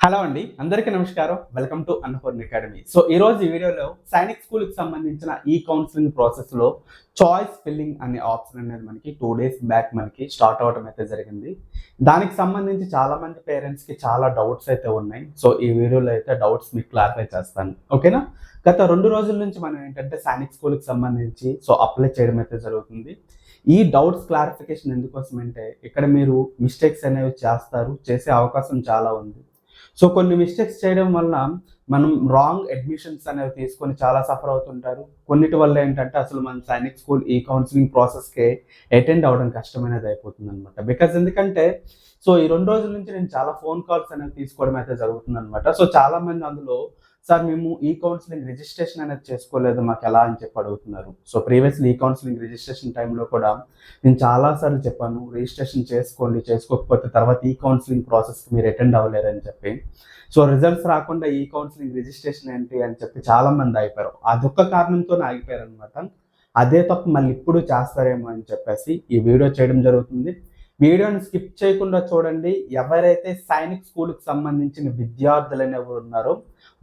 Hello అండి, అందరికీ నమస్కారం. Welcome to Annapurna academy. So ఈ రోజు ఈ వీడియోలో సైనిక్ స్కూల్కి సంబంధించిన ఈ కౌన్సిలింగ్ ప్రాసెస్లో చాయిస్ ఫిల్లింగ్ అనే ఆప్షన్ అనేది మనకి 2 days బ్యాక్ మనకి స్టార్ట్ అవడం అయితే జరిగింది. దానికి సంబంధించి చాలా మంది పేరెంట్స్కి చాలా డౌట్స్ అయితే ఉన్నాయి. సో ఈ వీడియోలో అయితే డౌట్స్ మీకు క్లారిఫై చేస్తాను, ఓకేనా? గత 2 రోజుల నుంచి మనం ఏంటంటే సైనిక్ స్కూల్కి సంబంధించి అప్లై చేయడం అయితే జరుగుతుంది. ఈ డౌట్స్ క్లారిఫికేషన్ ఎందుకోసం అంటే ఇక్కడ మీరు మిస్టేక్స్ అనేవి చేసే అవకాశం చాలా ఉంది. సో కొన్ని మిస్టేక్స్ చేయడం వల్ల మనం రాంగ్ అడ్మిషన్స్ అనేవి తీసుకొని చాలా సఫర్ అవుతుంటారు. కొన్నిటి వల్ల ఏంటంటే అసలు మన సైనిక్ స్కూల్ ఈ కౌన్సిలింగ్ ప్రాసెస్కి అటెండ్ అవ్వడం కష్టమైనది అయిపోతుంది అనమాట. బికాజ్ ఎందుకంటే ఈ 2 రోజుల నుంచి నేను చాలా ఫోన్ కాల్స్ అనేవి తీసుకోవడం అయితే జరుగుతుంది అనమాట. సో చాలా మంది అందులో సార్ మేము ఈ కౌన్సిలింగ్ రిజిస్ట్రేషన్ అనేది చేసుకోలేదు, మాకు ఎలా అని చెప్పి అడుగుతున్నారు. సో ప్రీవియస్లీ ఈ కౌన్సిలింగ్ రిజిస్ట్రేషన్ టైంలో కూడా నేను చాలాసార్లు చెప్పాను, రిజిస్ట్రేషన్ చేసుకోండి, చేసుకోకపోతే తర్వాత ఈ కౌన్సిలింగ్ ప్రాసెస్కి మీరు అటెండ్ అవ్వలేరని చెప్పి. సో రిజల్ట్స్ రాకుండా ఈ కౌన్సిలింగ్ రిజిస్ట్రేషన్ ఏంటి అని చెప్పి చాలా మంది ఆగిపోయారు. అదొక్క కారణంతోనే ఆగిపోయారు అనమాట. అదే తప్పు మళ్ళీ ఇప్పుడు చేస్తారేమో అని చెప్పేసి ఈ వీడియో చేయడం జరుగుతుంది. వీడియోని స్కిప్ చేయకుండా చూడండి. ఎవరైతే సైనిక్ స్కూల్కి సంబంధించిన విద్యార్థులు అనేవి ఉన్నారో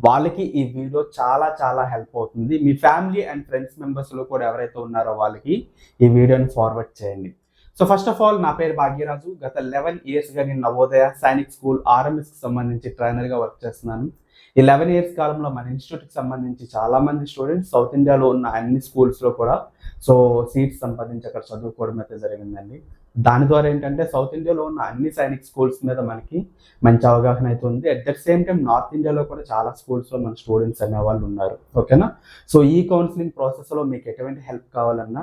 వాళ్ళకి ఈ వీడియో చాలా చాలా హెల్ప్ అవుతుంది. మీ ఫ్యామిలీ అండ్ ఫ్రెండ్స్ మెంబర్స్లో కూడా ఎవరైతే ఉన్నారో వాళ్ళకి ఈ వీడియోని ఫార్వర్డ్ చేయండి. సో ఫస్ట్ ఆఫ్ ఆల్ నా పేరు భాగ్యరాజు. గత 11 yearsగా నేను నవోదయ సైనిక్ స్కూల్ ఆర్ఎంఎస్కి సంబంధించి ట్రైనర్గా వర్క్ చేస్తున్నాను. ఈ 11 years కాలంలో మన ఇన్స్టిట్యూట్కి సంబంధించి చాలామంది స్టూడెంట్స్ సౌత్ ఇండియాలో ఉన్న అన్ని స్కూల్స్లో కూడా సీట్స్ సంపాదించి అక్కడ చదువుకోవడం అయితే జరిగిందండి. దాని ద్వారా ఏంటంటే సౌత్ ఇండియాలో ఉన్న అన్ని సైనిక్ స్కూల్స్ మీద మనకి మంచి అవగాహన అయితే ఉంది. At that same time north ఇండియాలో కూడా చాలా స్కూల్స్లో మన స్టూడెంట్స్ అనేవాళ్ళు ఉన్నారు, ఓకేనా? ఈ కౌన్సిలింగ్ ప్రాసెస్లో మీకు ఎటువంటి హెల్ప్ కావాలన్నా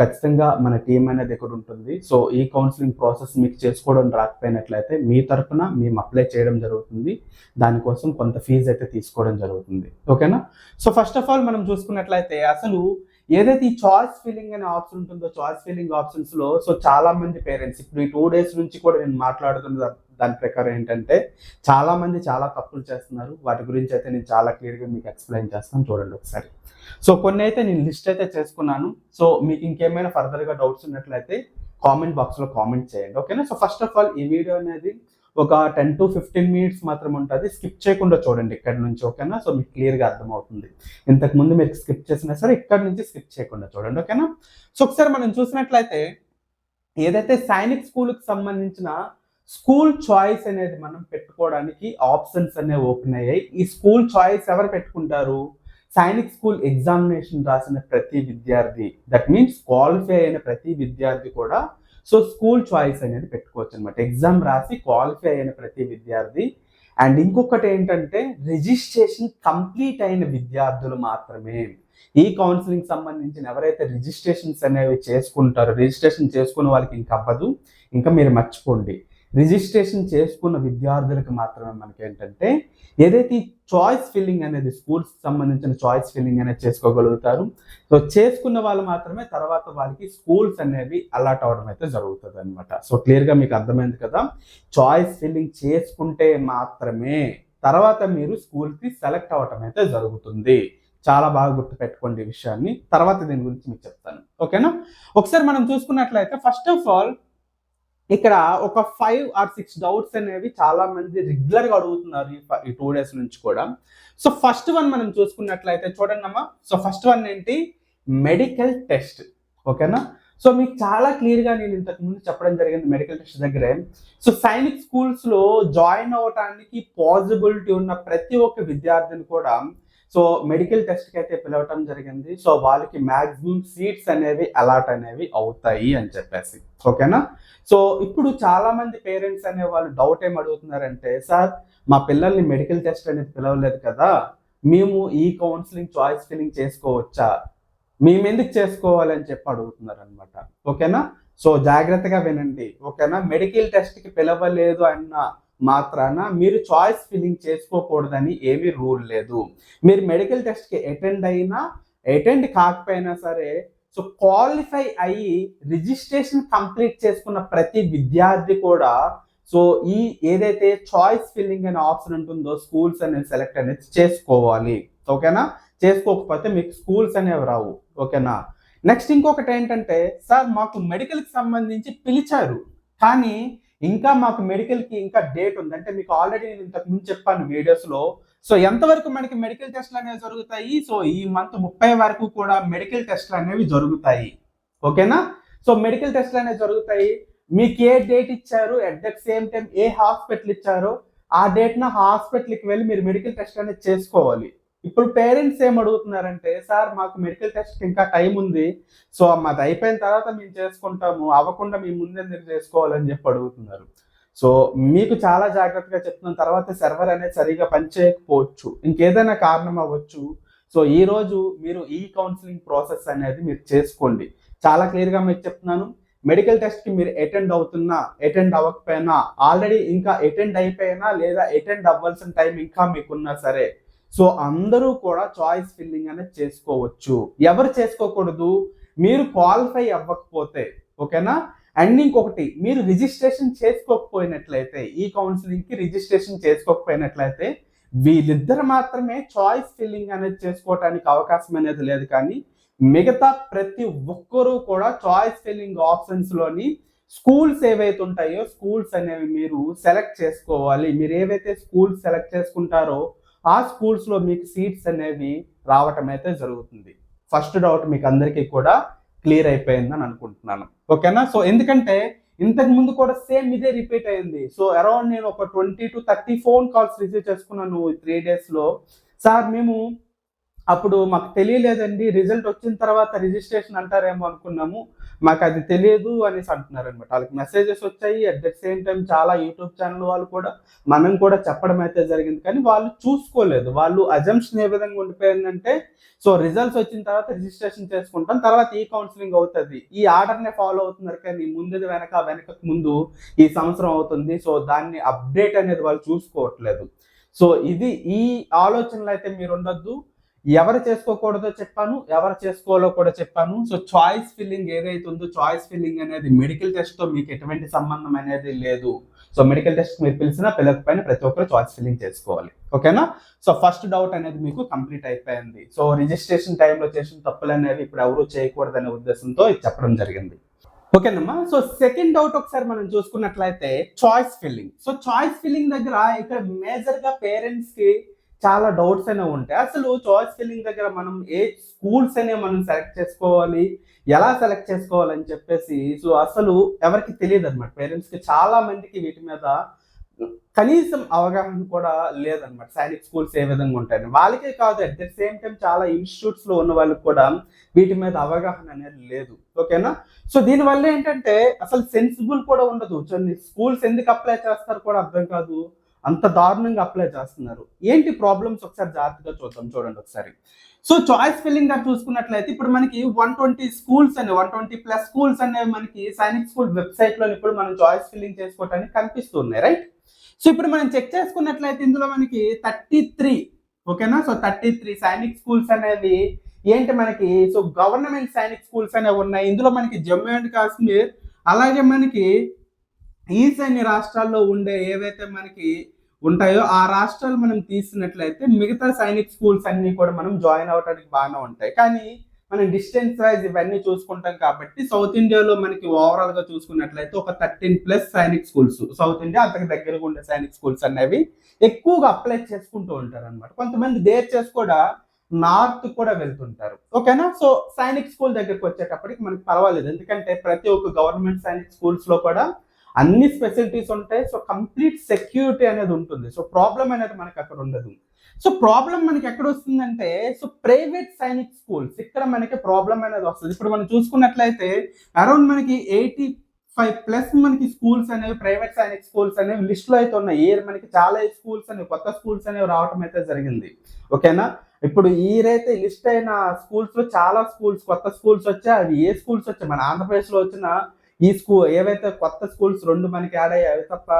ఖచ్చితంగా మన టీం అనేది ఇక్కడ ఉంటుంది. ఈ కౌన్సిలింగ్ ప్రాసెస్ మీకు చేసుకోవడం రాకపోయినట్లయితే మీ తరఫున మేము అప్లై చేయడం జరుగుతుంది. దానికోసం కొంత ఫీజు అయితే తీసుకోవడం జరుగుతుంది, ఓకేనా? ఫస్ట్ ఆఫ్ ఆల్ మనం చూసుకున్నట్లయితే అసలు ఏదైతే ఈ చాయిస్ ఫిల్లింగ్ అనే ఆప్షన్ ఉంటుందో చాయిస్ ఫిల్లింగ్ ఆప్షన్స్లో చాలా మంది పేరెంట్స్ ఇప్పుడు ఈ 2 days నుంచి కూడా నేను మాట్లాడుతున్న దాని ప్రకారం ఏంటంటే చాలా మంది చాలా తప్పులు చేస్తున్నారు. వాటి గురించి అయితే నేను చాలా క్లియర్గా మీకు ఎక్స్ప్లెయిన్ చేస్తాను, చూడండి ఒకసారి. కొన్ని అయితే నేను లిస్ట్ అయితే చేసుకున్నాను. మీకు ఇంకేమైనా ఫర్దర్గా డౌట్స్ ఉన్నట్లయితే కామెంట్ బాక్స్లో కామెంట్ చేయండి, ఓకేనా? ఫస్ట్ ఆఫ్ ఆల్ ఈ వీడియో అనేది ఒక 10 to 15 minutes మాత్రం ఉంటుంది. స్కిప్ చేయకుండా చూడండి ఇక్కడ నుంచి, ఓకేనా? మీకు క్లియర్గా అర్థమవుతుంది. ఇంతకుముందు మీరు స్కిప్ చేసినా సరే ఇక్కడ నుంచి స్కిప్ చేయకుండా చూడండి, ఓకేనా? ఒకసారి మనం చూసినట్లయితే ఏదైతే సైనిక్ స్కూల్కి సంబంధించిన స్కూల్ చాయిస్ అనేది మనం పెట్టుకోవడానికి ఆప్షన్స్ అనేవి ఓపెన్ అయ్యాయి. ఈ స్కూల్ చాయిస్ ఎవరు పెట్టుకుంటారు? సైనిక్ స్కూల్ ఎగ్జామినేషన్ రాసిన ప్రతి విద్యార్థి, దట్ మీన్స్ క్వాలిఫై అయిన ప్రతి విద్యార్థి కూడా స్కూల్ చాయిస్ అనేది పెట్టుకోవచ్చు అనమాట. ఎగ్జామ్ రాసి క్వాలిఫై అయిన ప్రతి విద్యార్థి. అండ్ ఇంకొకటి ఏంటంటే రిజిస్ట్రేషన్ కంప్లీట్ అయిన విద్యార్థులు మాత్రమే ఈ కౌన్సిలింగ్ సంబంధించిన ఎవరైతే రిజిస్ట్రేషన్స్ అనేవి చేసుకుంటారో, రిజిస్ట్రేషన్ చేసుకున్న వాళ్ళకి ఇంకా అవ్వదు, ఇంకా మీరు మర్చిపోండి. రిజిస్ట్రేషన్ చేసుకున్న విద్యార్థులకు మాత్రమే మనకి ఏంటంటే ఏదైతే ఈ చాయిస్ ఫిల్లింగ్ అనేది స్కూల్స్ సంబంధించిన చాయిస్ ఫిల్లింగ్ అనేది చేసుకోగలుగుతారు. చేసుకున్న వాళ్ళు మాత్రమే తర్వాత వాళ్ళకి స్కూల్స్ అనేవి అలాట్ అవ్వడం అయితే జరుగుతుంది అనమాట. క్లియర్గా మీకు అర్థమైంది కదా? చాయిస్ ఫిల్లింగ్ చేసుకుంటే మాత్రమే తర్వాత మీరు స్కూల్కి సెలెక్ట్ అవ్వటం అయితే జరుగుతుంది. చాలా బాగా గుర్తుపెట్టుకోండి ఈ విషయాన్ని. తర్వాత దీని గురించి మీకు చెప్తాను, ఓకేనా? ఒకసారి మనం చూసుకున్నట్లయితే ఫస్ట్ ఆఫ్ ఆల్ ఇక్కడ ఒక 5 or 6 డౌట్స్ అనేవి చాలా మంది రెగ్యులర్గా అడుగుతున్నారు ఈ 2 days నుంచి కూడా. ఫస్ట్ వన్ మనం చూసుకున్నట్లయితే చూడండి అమ్మా. ఫస్ట్ వన్ ఏంటి? మెడికల్ టెస్ట్, ఓకేనా? మీకు చాలా క్లియర్గా నేను ఇంతకు ముందు చెప్పడం జరిగింది మెడికల్ టెస్ట్ దగ్గరే. సైనిక్ స్కూల్స్లో జాయిన్ అవ్వటానికి పాసిబిలిటీ ఉన్న ప్రతి ఒక్క విద్యార్థిని కూడా మెడికల్ టెస్ట్కి అయితే పిలవటం జరిగింది. వాళ్ళకి మ్యాక్సిమం సీట్స్ అనేవి అలాట్ అనేవి అవుతాయి అని చెప్పేసి, ఓకేనా? ఇప్పుడు చాలా మంది పేరెంట్స్ అనే వాళ్ళు డౌట్ ఏం అడుగుతున్నారంటే, సార్ మా పిల్లల్ని మెడికల్ టెస్ట్ అనేది పిలవలేదు కదా, మేము ఈ కౌన్సిలింగ్ చాయిస్ ఫిల్లింగ్ చేసుకోవచ్చా, మేము ఎందుకు చేసుకోవాలని చెప్పి అడుగుతున్నారు అనమాట, ఓకేనా? జాగ్రత్తగా వినండి, ఓకేనా? మెడికల్ టెస్ట్కి పిలవలేదు అన్న మాత్రాన మీరు చాయిస్ ఫిల్లింగ్ చేసుకోకూడదని ఏమీ రూల్ లేదు. మీరు మెడికల్ టెస్ట్కి అటెండ్ కాకపోయినా సరే క్వాలిఫై అయ్యి రిజిస్ట్రేషన్ కంప్లీట్ చేసుకున్న ప్రతి విద్యార్థి కూడా ఈ ఏదైతే చాయిస్ ఫిల్లింగ్ అనే ఆప్షన్ ఉంటుందో స్కూల్స్ అనేది సెలెక్ట్ అనేది చేసుకోవాలి, ఓకేనా? చేసుకోకపోతే మీకు స్కూల్స్ అనేవి రావు, ఓకేనా? నెక్స్ట్ ఇంకొకటి ఏంటంటే, సార్ మాకు మెడికల్కి సంబంధించి పిలిచారు కానీ ఇంకా మాకు మెడికల్కి ఇంకా డేట్ ఉంది. అంటే మీకు ఆల్రెడీ నేను ఇంతకు ముందు చెప్పాను వీడియోస్లో. సో ఎంతవరకు మనకి మెడికల్ టెస్ట్లు అనేవి జరుగుతాయి? సో ఈ మంత్ 30 వరకు కూడా మెడికల్ టెస్ట్లు అనేవి జరుగుతాయి. ఓకేనా? సో మెడికల్ టెస్ట్లు అనేవి జరుగుతాయి. మీకు ఏ డేట్ ఇచ్చారు, at the same time A hospital ఇచ్చారో ఆ డేట్న హాస్పిటల్కి వెళ్ళి మీరు మెడికల్ టెస్ట్ అనేది చేసుకోవాలి. ఇప్పుడు పేరెంట్స్ ఏం అడుగుతున్నారంటే, సార్ మాకు మెడికల్ టెస్ట్కి ఇంకా టైం ఉంది, సో మాది అయిపోయిన తర్వాత మేము చేసుకుంటాము, అవ్వకుండా మేము ముందెందుకు చేసుకోవాలని చెప్పి అడుగుతున్నారు. సో మీకు చాలా జాగ్రత్తగా చెప్తున్న తర్వాత సర్వర్ అనేది సరిగా పనిచేయకపోవచ్చు, ఇంకేదైనా కారణం అవ్వచ్చు. సో ఈ రోజు మీరు ఈ కౌన్సిలింగ్ ప్రాసెస్ అనేది మీరు చేసుకోండి. చాలా క్లియర్గా మీకు చెప్తున్నాను. మెడికల్ టెస్ట్కి మీరు అటెండ్ అవుతున్నా, అటెండ్ అవ్వకపోయినా, ఆల్రెడీ ఇంకా అటెండ్ అయిపోయినా లేదా అటెండ్ అవ్వాల్సిన టైం ఇంకా మీకున్నా సరే, సో అందరూ కూడా చాయిస్ ఫిల్లింగ్ అనేది చేసుకోవచ్చు. ఎవరు చేసుకోకూడదు? మీరు క్వాలిఫై అవ్వకపోతే. ఓకేనా? అండ్ ఇంకొకటి, మీరు రిజిస్ట్రేషన్ చేసుకోకపోయినట్లయితే, ఈ కౌన్సిలింగ్కి రిజిస్ట్రేషన్ చేసుకోకపోయినట్లయితే వీళ్ళిద్దరు మాత్రమే చాయిస్ ఫిల్లింగ్ అనేది చేసుకోవటానికి అవకాశం అనేది లేదు. కానీ మిగతా ప్రతి ఒక్కరూ కూడా చాయిస్ ఫిల్లింగ్ ఆప్షన్స్లోని స్కూల్స్ ఏవైతే ఉంటాయో స్కూల్స్ అనేవి మీరు సెలెక్ట్ చేసుకోవాలి. మీరు ఏవైతే స్కూల్స్ సెలెక్ట్ చేసుకుంటారో ఆ స్కూల్స్లో మీకు సీట్స్ అనేవి రావటం అయితే జరుగుతుంది. ఫస్ట్ డౌట్ మీకు అందరికీ కూడా క్లియర్ అయిపోయిందని అనుకుంటున్నాను. ఓకేనా? సో ఎందుకంటే ఇంతకు ముందు కూడా సేమ్ ఇదే రిపీట్ అయింది. సో అరౌండ్ నేను ఒక 20 to 30 ఫోన్ కాల్స్ రిసీవ్ చేసుకున్నాను 3 daysలో. సార్ మేము అప్పుడు మాకు తెలియలేదండి, రిజల్ట్ వచ్చిన తర్వాత రిజిస్ట్రేషన్ అంటారేమో అనుకున్నాము, మాకు అది తెలియదు అనేసి అంటున్నారు అనమాట. వాళ్ళకి మెసేజెస్ వచ్చాయి. అట్ ద సేమ్ టైం చాలా యూట్యూబ్ ఛానల్ వాళ్ళు కూడా మనం కూడా చెప్పడం అయితే జరిగింది. కానీ వాళ్ళు చూసుకోలేదు. వాళ్ళు అజంప్షన్ ఏ విధంగా ఉండిపోయిందంటే, సో రిజల్ట్స్ వచ్చిన తర్వాత రిజిస్ట్రేషన్ చేసుకుంటాం, తర్వాత ఈ కౌన్సిలింగ్ అవుతుంది, ఈ ఆర్డర్నే ఫాలో అవుతున్నారు. కానీ ముందుది వెనకకు ముందు ఈ సంవత్సరం అవుతుంది. సో దాన్ని అప్డేట్ అనేది వాళ్ళు చూసుకోవట్లేదు. సో ఇది ఈ ఆలోచనలు అయితే మీరు ఉండొద్దు. ఎవరు చేసుకోకూడదో చెప్పాను, ఎవరు చేసుకోవాలో కూడా చెప్పాను. సో చాయిస్ ఫిల్లింగ్ ఏదైతే ఉందో, చాయిస్ ఫిల్లింగ్ అనేది మెడికల్ టెస్ట్తో మీకు ఎటువంటి సంబంధం అనేది లేదు. సో మెడికల్ టెస్ట్ మీరు పిలిచినా పిలవకపోయినా ప్రతి ఒక్కరు చాయిస్ ఫిల్లింగ్ చేసుకోవాలి. ఓకేనా? సో ఫస్ట్ డౌట్ అనేది మీకు కంప్లీట్ అయిపోయింది. సో రిజిస్ట్రేషన్ టైంలో చేసిన తప్పులు అనేవి ఇప్పుడు ఎవరు చేయకూడదనే ఉద్దేశంతో ఇది చెప్పడం జరిగింది. ఓకేనమ్మా? సో సెకండ్ డౌట్ ఒకసారి మనం చూసుకున్నట్లయితే choice filling. So choice filling దగ్గర ఇక్కడ మేజర్గా పేరెంట్స్కి చాలా డౌట్స్ అనేవి ఉంటాయి. అసలు చాయిస్ ఫిల్లింగ్ దగ్గర మనం ఏ స్కూల్స్ అనేవి మనం సెలెక్ట్ చేసుకోవాలి, ఎలా సెలెక్ట్ చేసుకోవాలని చెప్పేసి సో అసలు ఎవరికి తెలియదు అనమాట. పేరెంట్స్కి చాలా మందికి వీటి మీద కనీసం అవగాహన కూడా లేదనమాట. సైనిక్ స్కూల్స్ ఏ విధంగా ఉంటాయని వాళ్ళకే కాదు, అట్ ద సేమ్ టైం చాలా ఇన్స్టిట్యూట్స్లో ఉన్న వాళ్ళకి కూడా వీటి మీద అవగాహన అనేది లేదు. ఓకేనా? సో దీనివల్ల ఏంటంటే అసలు సెన్సిబుల్ కూడా ఉండదు. స్కూల్స్ ఎందుకు అప్లై చేస్తారు కూడా అర్థం కాదు, అంత దారుణంగా అప్లై చేస్తున్నారు. ఏంటి ప్రాబ్లమ్స్ ఒకసారి జాగ్రత్తగా చూద్దాం. చూడండి ఒకసారి. సో చాయిస్ ఫిల్లింగ్ గారు చూసుకున్నట్లయితే ఇప్పుడు మనకి 120 స్కూల్స్ అనేవి 120+ స్కూల్స్ అనేవి మనకి సైనిక్ స్కూల్ వెబ్సైట్లో ఇప్పుడు మనం చాయిస్ ఫిల్లింగ్ చేసుకోవడానికి కనిపిస్తున్నాయి. రైట్? సో ఇప్పుడు మనం చెక్ చేసుకున్నట్లయితే ఇందులో మనకి 33, ఓకేనా? సో 33 సైనిక్ స్కూల్స్ అనేవి ఏంటి మనకి, సో గవర్నమెంట్ సైనిక్ స్కూల్స్ అనేవి ఉన్నాయి. ఇందులో మనకి జమ్మూ అండ్ కాశ్మీర్, అలాగే మనకి ఈశాన్య రాష్ట్రాల్లో ఉండే ఏవైతే మనకి ఉంటాయో ఆ రాష్ట్రాలు మనం తీసినట్లయితే మిగతా సైనిక్ స్కూల్స్ అన్ని కూడా మనం జాయిన్ అవ్వడానికి బాగానే ఉంటాయి. కానీ మనం డిస్టెన్స్ వైజ్ ఇవన్నీ చూసుకుంటాం కాబట్టి సౌత్ ఇండియాలో మనకి ఓవరాల్ గా చూసుకున్నట్లయితే ఒక 13+ సైనిక్ స్కూల్స్ సౌత్ ఇండియా అంతకు దగ్గరగా ఉండే సైనిక్ స్కూల్స్ అనేవి ఎక్కువగా అప్లై చేసుకుంటూ ఉంటారు అనమాట. కొంతమంది డేర్ చేసి కూడా నార్త్ కూడా వెళ్తుంటారు. ఓకేనా? సో సైనిక్ స్కూల్ దగ్గరికి వచ్చేటప్పటికి మనకి పర్వాలేదు, ఎందుకంటే ప్రతి ఒక్క గవర్నమెంట్ సైనిక్ స్కూల్స్ లో కూడా అన్ని ఫెసిలిటీస్ ఉంటాయి. సో కంప్లీట్ సెక్యూరిటీ అనేది ఉంటుంది. సో ప్రాబ్లం అనేది మనకి అక్కడ ఉండదు. సో ప్రాబ్లం మనకి ఎక్కడ వస్తుందంటే, సో ప్రైవేట్ సైనిక్ స్కూల్స్ ఇక్కడ మనకి ప్రాబ్లం అనేది వస్తుంది. ఇప్పుడు మనం చూసుకున్నట్లయితే అరౌండ్ మనకి 85+ మనకి స్కూల్స్ అనేవి ప్రైవేట్ సైనిక్ స్కూల్స్ అనేవి లిస్ట్ లో అయితే ఉన్నాయి. మనకి చాలా స్కూల్స్ అనేవి కొత్త స్కూల్స్ అనేవి రావడం అయితే జరిగింది. ఓకేనా? ఇప్పుడు ఈరైతే లిస్ట్ అయిన స్కూల్స్ లో చాలా స్కూల్స్ కొత్త స్కూల్స్ వచ్చాయి. అవి ఏ స్కూల్స్ వచ్చాయి, మన ఆంధ్రప్రదేశ్ లో వచ్చిన ఈ స్కూల్ ఏవైతే కొత్త స్కూల్స్ 2 మనకి యాడ్ అయ్యాయి తప్ప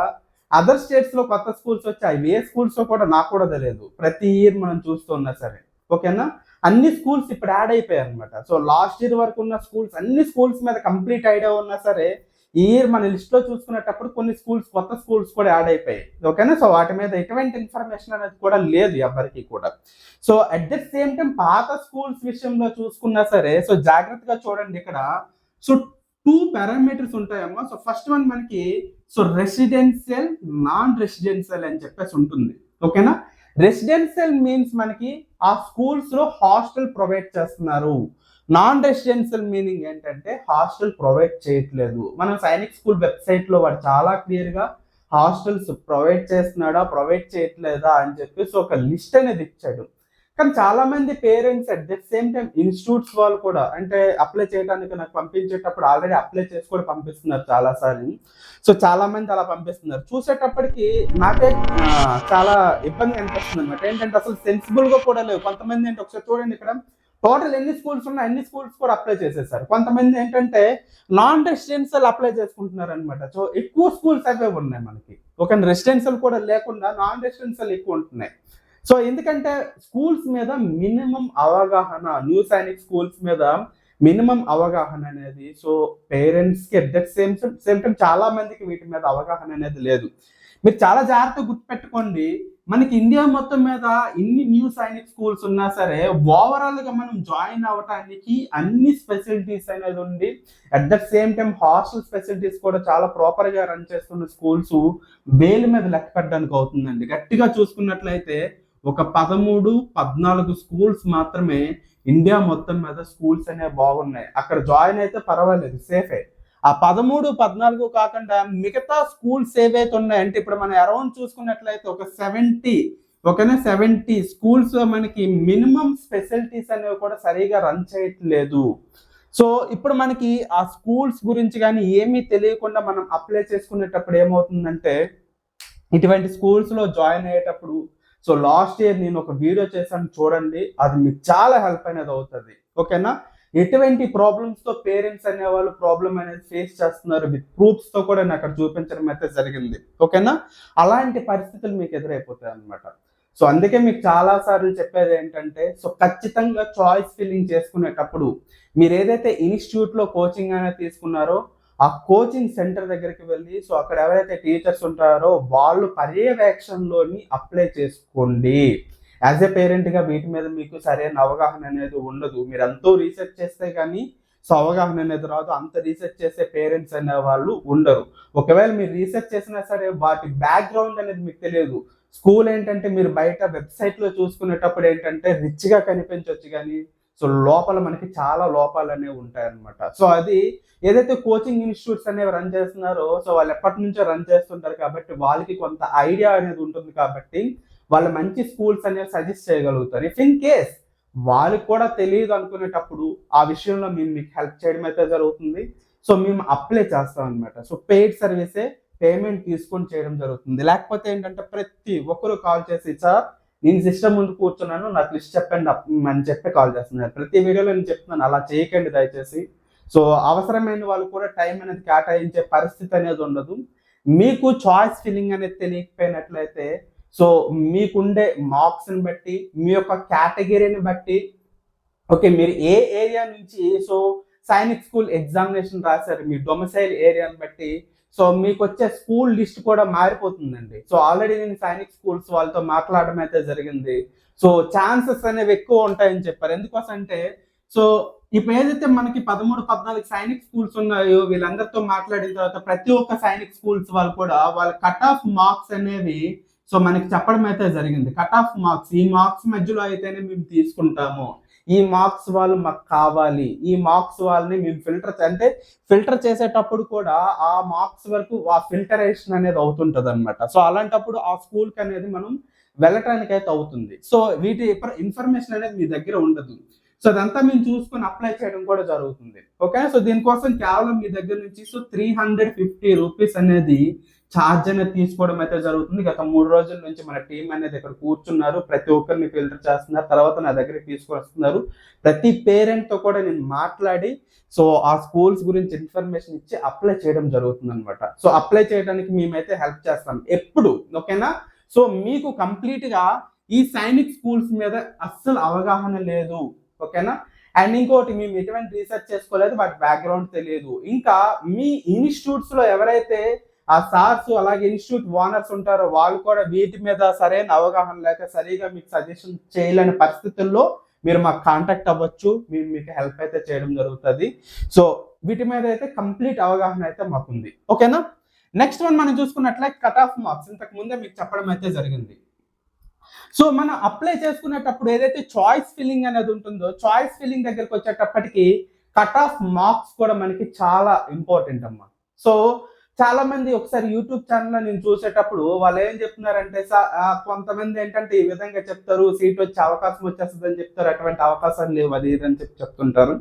అదర్ స్టేట్స్ లో కొత్త స్కూల్స్ వచ్చాయి. ఏ స్కూల్స్ కూడా నాకు కూడా తెలియదు. ప్రతి ఇయర్ మనం చూస్తున్నా సరే. ఓకేనా? అన్ని స్కూల్స్ ఇప్పుడు యాడ్ అయిపోయాయి అనమాట. సో లాస్ట్ ఇయర్ వరకు ఉన్న స్కూల్స్ అన్ని స్కూల్స్ మీద కంప్లీట్ ఐడియా ఉన్నా సరే ఈ ఇయర్ మన లిస్ట్ లో చూసుకునేటప్పుడు కొన్ని స్కూల్స్ కొత్త స్కూల్స్ కూడా యాడ్ అయిపోయాయి. ఓకేనా? సో వాటి మీద ఎటువంటి ఇన్ఫర్మేషన్ అనేది కూడా లేదు ఎవరికి కూడా. So at the same time పాత స్కూల్స్ విషయంలో చూసుకున్నా సరే సో జాగ్రత్తగా చూడండి. ఇక్కడ సో 2 పారామీటర్స్ ఉంటాయమ్మా. సో ఫస్ట్ వన్ మనకి సో రెసిడెన్షియల్, నాన్ రెసిడెన్షియల్ అని చెప్పేసి ఉంటుంది. ఓకేనా. రెసిడెన్షియల్ మీన్స్ మనకి ఆ స్కూల్స్ లో హాస్టల్ ప్రొవైడ్ చేస్తున్నారు. నాన్ రెసిడెన్షియల్ మీనింగ్ ఏంటంటే హాస్టల్ ప్రొవైడ్ చేయట్లేదు. మనం సైనిక్ స్కూల్ వెబ్సైట్ లో వాడు చాలా క్లియర్ గా హాస్టల్స్ ప్రొవైడ్ చేస్తున్నాడా, ప్రొవైడ్ చేయట్లేదా అని చెప్పేసి ఒక లిస్ట్ అనేది ఇచ్చాడు. కానీ చాలా మంది parents at the same time institutes వాళ్ళు కూడా అంటే అప్లై చేయడానికి నాకు పంపించేటప్పుడు ఆల్రెడీ అప్లై చేసి కూడా పంపిస్తున్నారు చాలా సార్లు. సో చాలా మంది అలా పంపిస్తున్నారు. చూసేటప్పటికి నాకే చాలా ఇబ్బంది అనిపిస్తుంది అనమాట. ఏంటంటే అసలు సెన్సిబుల్ గా కూడా లేవు. కొంతమంది ఏంటి ఒకసారి చూడండి, ఇక్కడ టోటల్ ఎన్ని స్కూల్స్ ఉన్నాయి అన్ని స్కూల్స్ కూడా అప్లై చేసేసారు. కొంతమంది ఏంటంటే నాన్ రెసిడెన్షియల్ అప్లై చేసుకుంటున్నారు అనమాట. సో ఎక్కువ స్కూల్స్ అవే ఉన్నాయి మనకి. ఒక రెసిడెన్షియల్ కూడా లేకుండా నాన్ రెసిడెన్షియల్ ఎక్కువ ఉంటున్నాయి. సో ఎందుకంటే స్కూల్స్ మీద మినిమం అవగాహన, న్యూ సైనిక్ స్కూల్స్ మీద మినిమం అవగాహన అనేది సో పేరెంట్స్ కి అట్ ద సేమ్ టైం చాలా మందికి వీటి మీద అవగాహన అనేది లేదు. మీరు చాలా జాగ్రత్తగా గుర్తుపెట్టుకోండి, మనకి ఇండియా మొత్తం మీద ఇన్ని న్యూ సైనిక్ స్కూల్స్ ఉన్నా సరే ఓవరాల్ గా మనం జాయిన్ అవ్వటానికి అన్ని ఫెసిలిటీస్ అనేది ఉంది. At the same time hostel facilities కూడా చాలా ప్రాపర్ గా రన్ చేస్తున్న స్కూల్స్ వేలు మీద లెక్క పెట్టడానికి అవుతుందండి. గట్టిగా చూసుకున్నట్లయితే ఒక 13-14 స్కూల్స్ మాత్రమే ఇండియా మొత్తం మీద స్కూల్స్ అనేవి బాగున్నాయి. అక్కడ జాయిన్ అయితే పర్వాలేదు, సేఫే. ఆ 13-14 కాకుండా మిగతా స్కూల్స్ ఏవైతే ఉన్నాయంటే ఇప్పుడు మనం అరౌండ్ చూసుకున్నట్లయితే ఒక 70 స్కూల్స్ మనకి మినిమం ఫెసిలిటీస్ అనేవి కూడా సరిగా రన్ చేయట్లేదు. సో ఇప్పుడు మనకి ఆ స్కూల్స్ గురించి కానీ ఏమీ తెలియకుండా మనం అప్లై చేసుకునేటప్పుడు ఏమవుతుందంటే ఇటువంటి స్కూల్స్ లో జాయిన్ అయ్యేటప్పుడు సో లాస్ట్ ఇయర్ నేను ఒక వీడియో చేశాను చూడండి, అది మీకు చాలా హెల్ప్ అనేది అవుతుంది. ఓకేనా. ఎటువంటి ప్రాబ్లమ్స్ తో పేరెంట్స్ అనేవాళ్ళు ప్రాబ్లమ్ అనేది ఫేస్ చేస్తున్నారు విత్ ప్రూఫ్స్ తో కూడా నేను అక్కడ చూపించడం అయితే జరిగింది. ఓకేనా. అలాంటి పరిస్థితులు మీకు ఎదురైపోతాయి అనమాట. సో అందుకే మీకు చాలా సార్లు చెప్పేది ఏంటంటే సో ఖచ్చితంగా చాయిస్ ఫిల్లింగ్ చేసుకునేటప్పుడు మీరు ఏదైతే ఇన్స్టిట్యూట్ లో కోచింగ్ అనేది తీసుకున్నారో ఆ కోచింగ్ సెంటర్ దగ్గరికి వెళ్ళి సో అక్కడ ఎవరైతే టీచర్స్ ఉంటారో వాళ్ళు పర్యవేక్షణలోని అప్లై చేసుకోండి. యాజ్ ఏ పేరెంట్ గా వీటి మీద మీకు సరైన అవగాహన అనేది ఉండదు. మీరు ఎంతో రీసెర్చ్ చేస్తే కానీ సో అవగాహన అనేది రాదు. అంత రీసెర్చ్ చేసే పేరెంట్స్ అనే వాళ్ళు ఉండరు. ఒకవేళ మీరు రీసెర్చ్ చేసినా సరే వాటి బ్యాక్గ్రౌండ్ అనేది మీకు తెలియదు. స్కూల్ ఏంటంటే మీరు బయట వెబ్సైట్ లో చూసుకునేటప్పుడు ఏంటంటే రిచ్ గా కనిపించవచ్చు కానీ సో లోపల మనకి చాలా లోపాలు అనేవి ఉంటాయి అనమాట. సో అది ఏదైతే కోచింగ్ ఇన్స్టిట్యూట్స్ అనేవి రన్ చేస్తున్నారో సో వాళ్ళు ఎప్పటి నుంచో రన్ చేస్తుంటారు కాబట్టి వాళ్ళకి కొంత ఐడియా అనేది ఉంటుంది కాబట్టి వాళ్ళు మంచి స్కూల్స్ అనేవి సజెస్ట్ చేయగలుగుతారు. ఇఫ్ ఇన్ కేస్ వాళ్ళకి కూడా తెలియదు అనుకునేటప్పుడు ఆ విషయంలో మేము మీకు హెల్ప్ చేయడం అయితే జరుగుతుంది. సో మేము అప్లై చేస్తాం అనమాట. సో పెయిడ్ సర్వీసే పేమెంట్ తీసుకొని చేయడం జరుగుతుంది. లేకపోతే ఏంటంటే ప్రతి ఒక్కరు కాల్ చేసి సార్ నేను సిస్టమ్ ముందు కూర్చున్నాను నాకు లిస్ట్ చెప్పండి అని చెప్పి కాల్ చేస్తున్నారు. ప్రతి వీడియోలో నేను చెప్తున్నాను అలా చేయకండి దయచేసి. సో అవసరమైన వాళ్ళు కూడా టైం అనేది కేటాయించే పరిస్థితి అనేది ఉండదు. మీకు చాయిస్ ఫిల్లింగ్ అనేది తెలియకపోయినట్లయితే సో మీకుండే మార్క్స్ని బట్టి మీ యొక్క కేటగిరీని బట్టి ఓకే మీరు ఏ ఏరియా నుంచి సో సైనిక్ స్కూల్ ఎగ్జామినేషన్ రాశారు మీ డొమిసైల్ ఏరియాని బట్టి సో మీకు వచ్చే స్కూల్ లిస్ట్ కూడా మారిపోతుందండి. సో ఆల్రెడీ నేను సైనిక్ స్కూల్స్ వాళ్ళతో మాట్లాడడం అయితే జరిగింది. సో ఛాన్సెస్ అనేవి ఎక్కువ ఉంటాయని చెప్పారు. ఎందుకోసం అంటే సో ఇప్పుడు ఏదైతే మనకి 13-14 సైనిక్ స్కూల్స్ ఉన్నాయో వీళ్ళందరితో మాట్లాడిన తర్వాత ప్రతి ఒక్క సైనిక్ స్కూల్స్ వాళ్ళు కూడా వాళ్ళ కట్ ఆఫ్ మార్క్స్ అనేవి సో మనకి చెప్పడం అయితే జరిగింది. కట్ ఆఫ్ మార్క్స్ ఈ మార్క్స్ మధ్యలో అయితేనే మేము తీసుకుంటాము, ఈ మార్క్స్ వాళ్ళు మాకు కావాలి, ఈ మార్క్స్ వాళ్ళని మేము ఫిల్టర్ చేసేటప్పుడు కూడా ఆ మార్క్స్ వరకు ఆ ఫిల్టరేషన్ అనేది అవుతుంటది అనమాట. సో అలాంటప్పుడు ఆ స్కూల్కి అనేది మనం వెళ్ళటానికి అయితే అవుతుంది. సో వీటి ఇన్ఫర్మేషన్ అనేది మీ దగ్గర ఉండదు. సో అదంతా మేము చూసుకొని అప్లై చేయడం కూడా జరుగుతుంది. ఓకే. సో దీనికోసం కేవలం మీ దగ్గర నుంచి సో 350 రూపీస్ అనేది ఛార్జ్ అనేది తీసుకోవడం అయితే జరుగుతుంది. గత 3 రోజుల నుంచి మన టీం అనేది ఇక్కడ కూర్చున్నారు, ప్రతి ఒక్కరిని ఫిల్టర్ చేస్తున్నారు, తర్వాత నా దగ్గరికి తీసుకొస్తున్నారు. ప్రతి పేరెంట్ తో కూడా నేను మాట్లాడి సో ఆ స్కూల్స్ గురించి ఇన్ఫర్మేషన్ ఇచ్చి అప్లై చేయడం జరుగుతుంది అనమాట. సో అప్లై చేయడానికి మేమైతే హెల్ప్ చేస్తాం ఎప్పుడు. ఓకేనా. సో మీకు కంప్లీట్ గా ఈ సైనిక్ స్కూల్స్ మీద అస్సలు అవగాహన లేదు. ఓకేనా. అండ్ ఇంకోటి మేము ఎటువంటి రీసెర్చ్ చేసుకోలేదు, వాటి బ్యాక్గ్రౌండ్ తెలియదు. ఇంకా మీ ఇన్స్టిట్యూట్స్ లో ఎవరైతే ఆ సార్స్ అలాగే ఇన్స్టిట్యూట్ ఓనర్స్ ఉంటారో వాళ్ళు కూడా వీటి మీద సరైన అవగాహన లేక సరిగా మీకు సజెషన్ చేయలేని పరిస్థితుల్లో మీరు మాకు కాంటాక్ట్ అవ్వచ్చు, మేము మీకు హెల్ప్ అయితే చేయడం జరుగుతుంది. సో వీటి మీద అయితే కంప్లీట్ అవగాహన అయితే మాకుంది. ఓకేనా. నెక్స్ట్ వన్ మనం చూసుకున్నట్లయితే కట్ ఆఫ్ మార్క్స్. ఇంతకు ముందే మీకు చెప్పడం అయితే జరిగింది. సో మనం అప్లై చేసుకునేటప్పుడు ఏదైతే చాయిస్ ఫిల్లింగ్ అనేది ఉంటుందో, చాయిస్ ఫిల్లింగ్ దగ్గరికి వచ్చేటప్పటికి కట్ ఆఫ్ మార్క్స్ కూడా మనకి చాలా ఇంపార్టెంట్ అమ్మా. సో చాలా మంది ఒకసారి యూట్యూబ్ ఛానల్లో నేను చూసేటప్పుడు వాళ్ళు ఏం చెప్తున్నారంటే, కొంతమంది ఏంటంటే ఈ విధంగా చెప్తారు, సీట్ వచ్చే అవకాశం వచ్చేస్తుంది అని చెప్తారు, అటువంటి అవకాశాలు లేవు అది ఇది అని చెప్తుంటారు.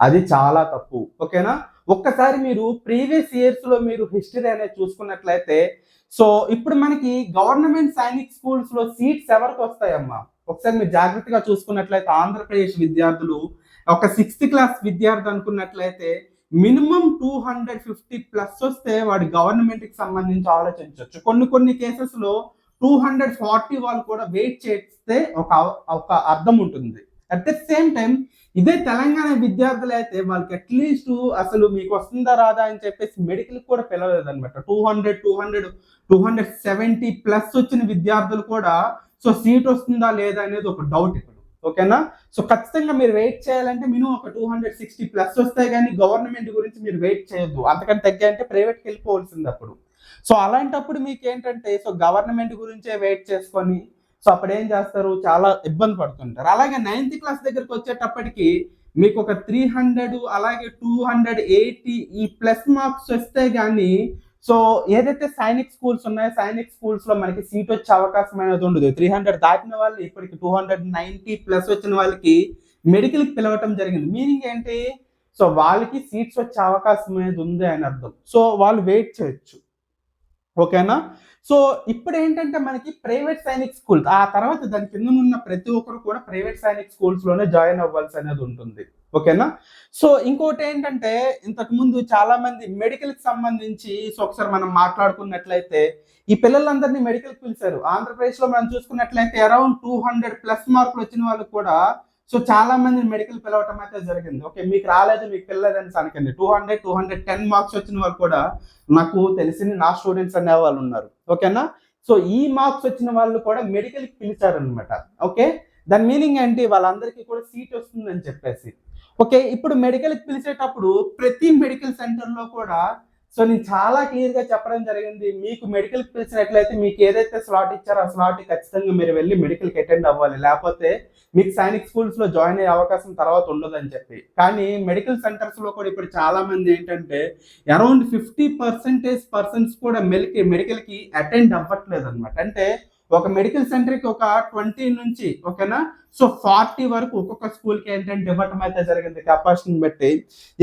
అది చాలా తప్పు. ఓకేనా. ఒక్కసారి మీరు ప్రీవియస్ ఇయర్స్ లో మీరు హిస్టరీ అనేది చూసుకున్నట్లయితే, సో ఇప్పుడు మనకి గవర్నమెంట్ సైనిక్ స్కూల్స్ లో సీట్స్ ఎవరికి వస్తాయమ్మా, ఒకసారి మీరు జాగ్రత్తగా చూసుకున్నట్లయితే ఆంధ్రప్రదేశ్ విద్యార్థులు ఒక 6th క్లాస్ విద్యార్థి అనుకున్నట్లయితే మినిమం 250+ వస్తే వాడి గవర్నమెంట్ కి సంబంధించి ఆలోచించవచ్చు. కొన్ని కేసెస్ లో 240 వాళ్ళు కూడా వెయిట్ చేస్తే ఒక అర్థం ఉంటుంది. అట్ ద సేమ్ టైం ఇదే తెలంగాణ విద్యార్థులు అయితే వాళ్ళకి అట్లీస్ట్ అసలు మీకు వస్తుందా రాదా అని చెప్పేసి మెడికల్ కూడా పిలవలేదు అనమాట. 270+ వచ్చిన విద్యార్థులు కూడా సో సీట్ వస్తుందా లేదా అనేది ఒక డౌట్ ఇప్పుడు. ఓకేనా. సో ఖచ్చితంగా మీరు వెయిట్ చేయాలంటే మినిమం ఒక 260+ వస్తాయి, కానీ గవర్నమెంట్ గురించి మీరు వెయిట్ చేయొద్దు. అంతకంటే తగ్గాయంటే ప్రైవేట్కి వెళ్ళిపోవాల్సింది అప్పుడు. సో అలాంటప్పుడు మీకు ఏంటంటే సో గవర్నమెంట్ గురించే వెయిట్ చేసుకొని సో అప్పుడు ఏం చేస్తారు, చాలా ఇబ్బంది పడుతుంటారు. అలాగే 9th క్లాస్ దగ్గరికి వచ్చేటప్పటికి మీకు ఒక 300 అలాగే 280 ఈ ప్లస్ మార్క్స్ వస్తే గానీ సో ఏదైతే సైనిక్ స్కూల్స్ ఉన్నాయో సైనిక్ స్కూల్స్ లో మనకి సీట్ వచ్చే అవకాశం అనేది ఉండదు. 300 దాటిన వాళ్ళు ఇప్పటికి 290+ వచ్చిన వాళ్ళకి మెడికల్ కి పిలవటం జరిగింది. మీనింగ్ ఏంటి, సో వాళ్ళకి సీట్స్ వచ్చే అవకాశం అనేది ఉంది అని అర్థం. సో వాళ్ళు వెయిట్ చేయొచ్చు. ఓకేనా. సో ఇప్పుడు ఏంటంటే మనకి ప్రైవేట్ సైనిక్ స్కూల్, ఆ తర్వాత దాని కింద ఉన్న ప్రతి ఒక్కరు కూడా ప్రైవేట్ సైనిక్ స్కూల్స్ లోనే జాయిన్ అవ్వాల్సి అనేది ఉంటుంది. ఓకేనా. సో ఇంకోటి ఏంటంటే ఇంతకు ముందు చాలా మంది మెడికల్ కి సంబంధించి సో ఒకసారి మనం మాట్లాడుకున్నట్లయితే ఈ పిల్లలందరినీ మెడికల్ కి పిలిచారు. ఆంధ్రప్రదేశ్ లో మనం చూసుకున్నట్లయితే అరౌండ్ 200+ మార్కులు వచ్చిన వాళ్ళు కూడా సో చాలా మంది మెడికల్ పిలవటం అయితే జరిగింది. ఓకే, మీకు రాలేదు మీకు పిల్లలేదని అనకండి. 210 మార్క్స్ వచ్చిన వాళ్ళు కూడా నాకు తెలిసింది నా స్టూడెంట్స్ అనే వాళ్ళు ఉన్నారు. ఓకేనా. సో ఈ మార్క్స్ వచ్చిన వాళ్ళు కూడా మెడికల్ కి పిలిచారు అనమాట. ఓకే, దాని మీనింగ్ ఏంటి, వాళ్ళందరికీ కూడా సీట్ వస్తుందని చెప్పేసి. ఓకే, ఇప్పుడు మెడికల్ కి పిలిచేటప్పుడు ప్రతి మెడికల్ సెంటర్ లో కూడా సో నేను చాలా క్లియర్ గా చెప్పడం జరిగింది, మీకు మెడికల్ కి పిలిచినట్లయితే మీకు ఏదైతే స్లాట్ ఇచ్చారో ఆ స్లాట్ ఖచ్చితంగా మీరు వెళ్ళి మెడికల్ కి అటెండ్ అవ్వాలి, లేకపోతే మీకు సైనిక్ స్కూల్స్ లో జాయిన్ అయ్యే అవకాశం తర్వాత ఉండదని చెప్పి. కానీ మెడికల్ సెంటర్స్ లో కూడా ఇప్పుడు చాలా మంది ఏంటంటే అరౌండ్ 50% కూడా మెడికల్ కి అటెండ్ అవ్వట్లేదు అనమాట. అంటే ఒక మెడికల్ సెంటర్ కి ఒక 20 నుంచి ఓకేనా సో 40 వరకు ఒక్కొక్క స్కూల్ కి ఏంటంటే ఇవ్వటం అయితే జరిగింది కెపాసిటీని బట్టి.